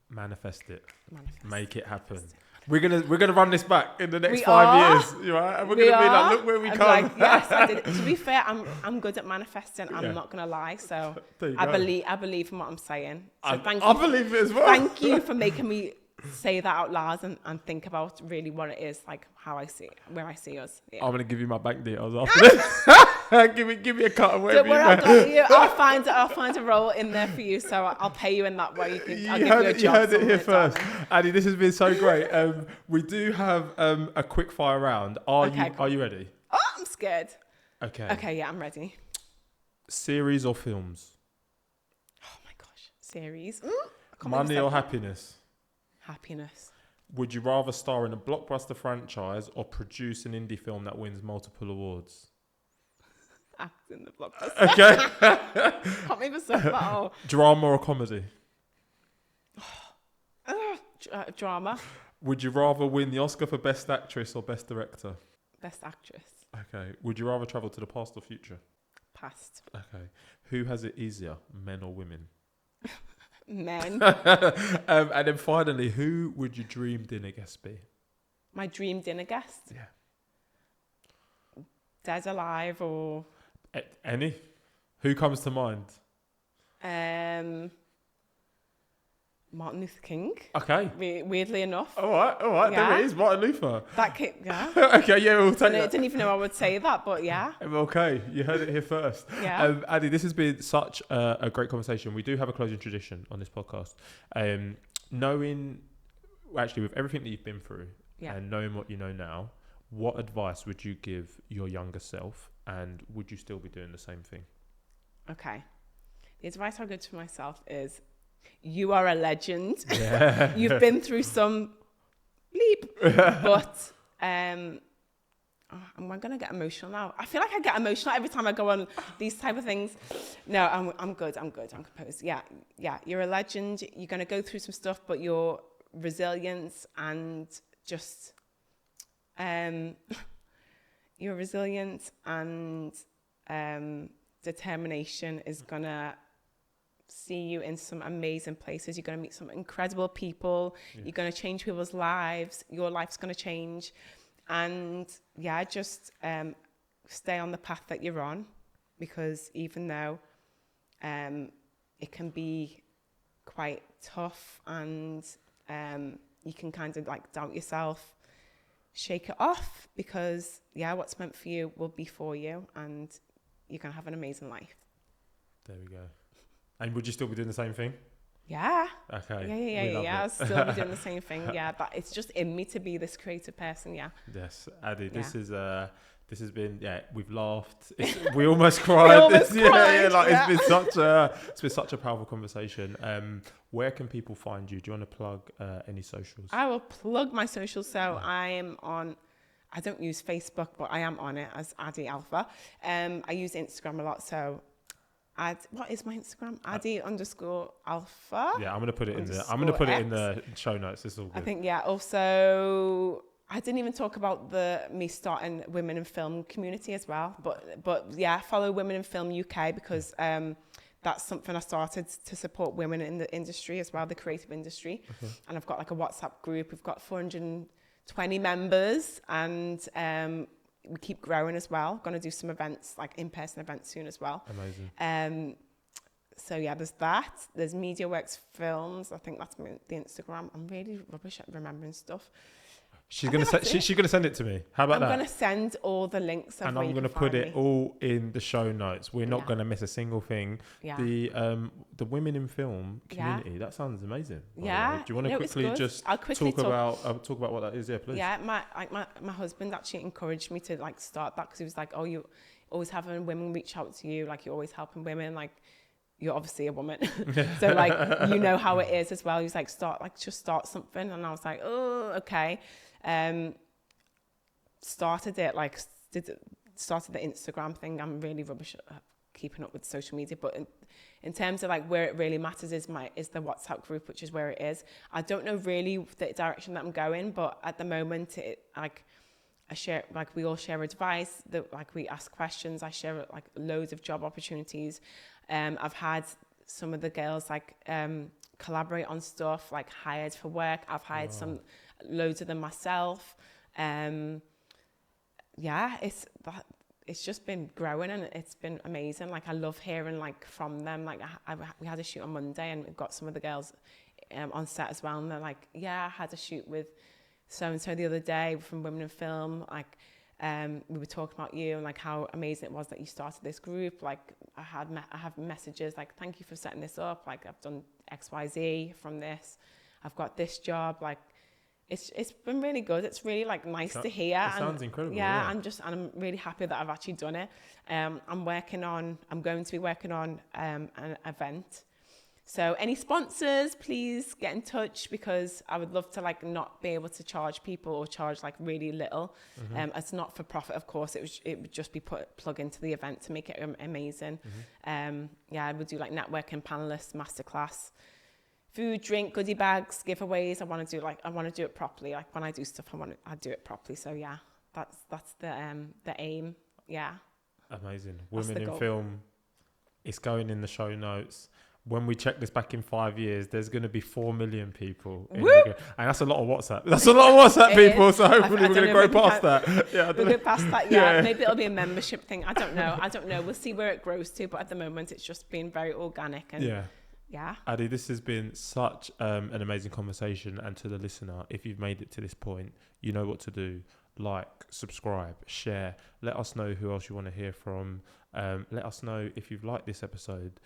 Manifest it. Manifest. Make it happen. We're gonna run this back in the next We 5 are. years, you right? And we're gonna be like, look where we come. Like, yes, I did. To be fair, I'm good at manifesting. I'm not gonna lie. So I believe in what I'm saying. So I believe it as well. Thank you for making me say that out loud and think about really what it is, like how I see it, where I see us. Yeah. I'm gonna give you my bank details after this. give me a cut of whatever. Don't worry, I've got you. I'll find a role in there for you, so I'll pay you in that way. I'll give you a job. You heard it here first. Adi, this has been so great. We do have a quick fire round. Are you ready? Oh, I'm scared. Okay. Okay, yeah, I'm ready. Series or films? Oh my gosh, series. Money or happiness? Happiness. Would you rather star in a blockbuster franchise or produce an indie film that wins multiple awards? Act in the blockbuster. Okay. Can't even say that. Drama or comedy? Drama. Would you rather win the Oscar for Best Actress or Best Director? Best actress. Okay. Would you rather travel to the past or future? Past. Okay. Who has it easier, men or women? Men. And then finally, who would your dream dinner guest be? My dream dinner guest? Yeah. Dead, alive, or... Any? Who comes to mind? Martin Luther King. Okay. Weirdly enough. All right. Yeah. There it is, Martin Luther. That kid, yeah. Okay, yeah, we'll take that. I didn't even know I would say that, but yeah. Okay, you heard it here first. Yeah. Adi, this has been such a great conversation. We do have a closing tradition on this podcast. With everything that you've been through and knowing what you know now, what advice would you give your younger self, and would you still be doing the same thing? Okay. The advice I'll give to myself is, you are a legend. Yeah. You've been through some bleep, but I'm going to get emotional now. I feel like I get emotional every time I go on these type of things. No, I'm good. I'm composed. Yeah. You're a legend. You're going to go through some stuff, but your resilience and just your resilience and determination is going to see you in some amazing places. You're going to meet some incredible people. Yeah. You're going to change people's lives. Your life's going to change. And just stay on the path that you're on, because even though it can be quite tough and you can kind of like doubt yourself, shake it off, because what's meant for you will be for you, and you're going to have an amazing life. There we go. And would you still be doing the same thing? Yeah. Okay. Yeah. I'll still be doing the same thing. Yeah, but it's just in me to be this creative person. Yeah. Yes, Adi. This has been. Yeah, we've laughed. We almost cried. It's been such a powerful conversation. Where can people find you? Do you want to plug any socials? I will plug my socials. So I am on. I don't use Facebook, but I am on it as Adi Alfa. I use Instagram a lot, so what is my Instagram? Adi _ Alfa. Yeah, I'm gonna put it in there. I'm gonna put it in the show notes. It's all good. I think, yeah. Also, I didn't even talk about me starting Women in Film community as well. But yeah, follow Women in Film UK because that's something I started to support women in the industry as well, the creative industry. Okay. And I've got like a WhatsApp group. We've got 420 members, and we keep growing as well. Going to do some events, like in-person events soon as well. Amazing. So yeah, there's that. There's MediaWorks Films. I think that's the Instagram. I'm really rubbish at remembering stuff. She's gonna send it to me. How about that? I'm gonna send all the links, and I'm gonna put it all in the show notes. We're not gonna miss a single thing. Yeah. The Women in Film community. That sounds amazing. Yeah. Do you want to quickly just talk about what that is? Yeah, please. Yeah, my husband actually encouraged me to like start that because he was like, "Oh, you always having women reach out to you. Like you're always helping women. Like you're obviously a woman, so like you know how it is as well." He was like, "Just start something," and I was like, "Oh, okay." Started the Instagram thing. I'm really rubbish at keeping up with social media, but in terms of like where it really matters is the WhatsApp group, which is where it is. I don't know really the direction that I'm going, but at the moment I share, like we all share advice, like we ask questions. I share like loads of job opportunities. I've had some of the girls like collaborate on stuff, like hired for work. I've hired loads of them myself. It's just been growing and it's been amazing. Like I love hearing like from them. Like we had a shoot on Monday and we've got some of the girls on set as well, and they're like, "Yeah, I had a shoot with so and so the other day from Women in Film. Like we were talking about you and like how amazing it was that you started this group. Like I have messages like, thank you for setting this up. Like I've done XYZ from this. I've got this job. Like it's been really good. It's really like nice to hear. It sounds incredible. Yeah, I'm really happy that I've actually done it. I'm going to be working on an event. So any sponsors, please get in touch because I would love to like not be able to charge people or charge like really little. It's not for profit, of course. It would just be plug into the event to make it amazing. I would do like networking, panelists, masterclass, food, drink, goodie bags, giveaways. I want to do it properly. Like when I do stuff, I do it properly. So yeah, that's the aim. Yeah. Amazing. Women in Film. It's going in the show notes. When we check this back in 5 years, there's going to be 4 million people. And that's a lot of WhatsApp. That's a lot of WhatsApp people. So hopefully we're going to go past that. Yeah, we'll go past that. Yeah, maybe it'll be a membership thing. I don't know. We'll see where it grows to. But at the moment, it's just been very organic. And yeah. Adi, this has been such an amazing conversation. And to the listener, if you've made it to this point, you know what to do. Like, subscribe, share. Let us know who else you want to hear from. Let us know if you've liked this episode.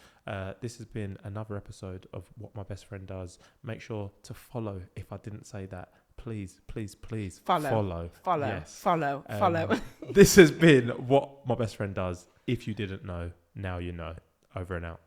This has been another episode of What My Best Friend Does. Make sure to follow. If I didn't say that, please follow. Yes. Follow. This has been What My Best Friend Does. If you didn't know, now you know. Over and out.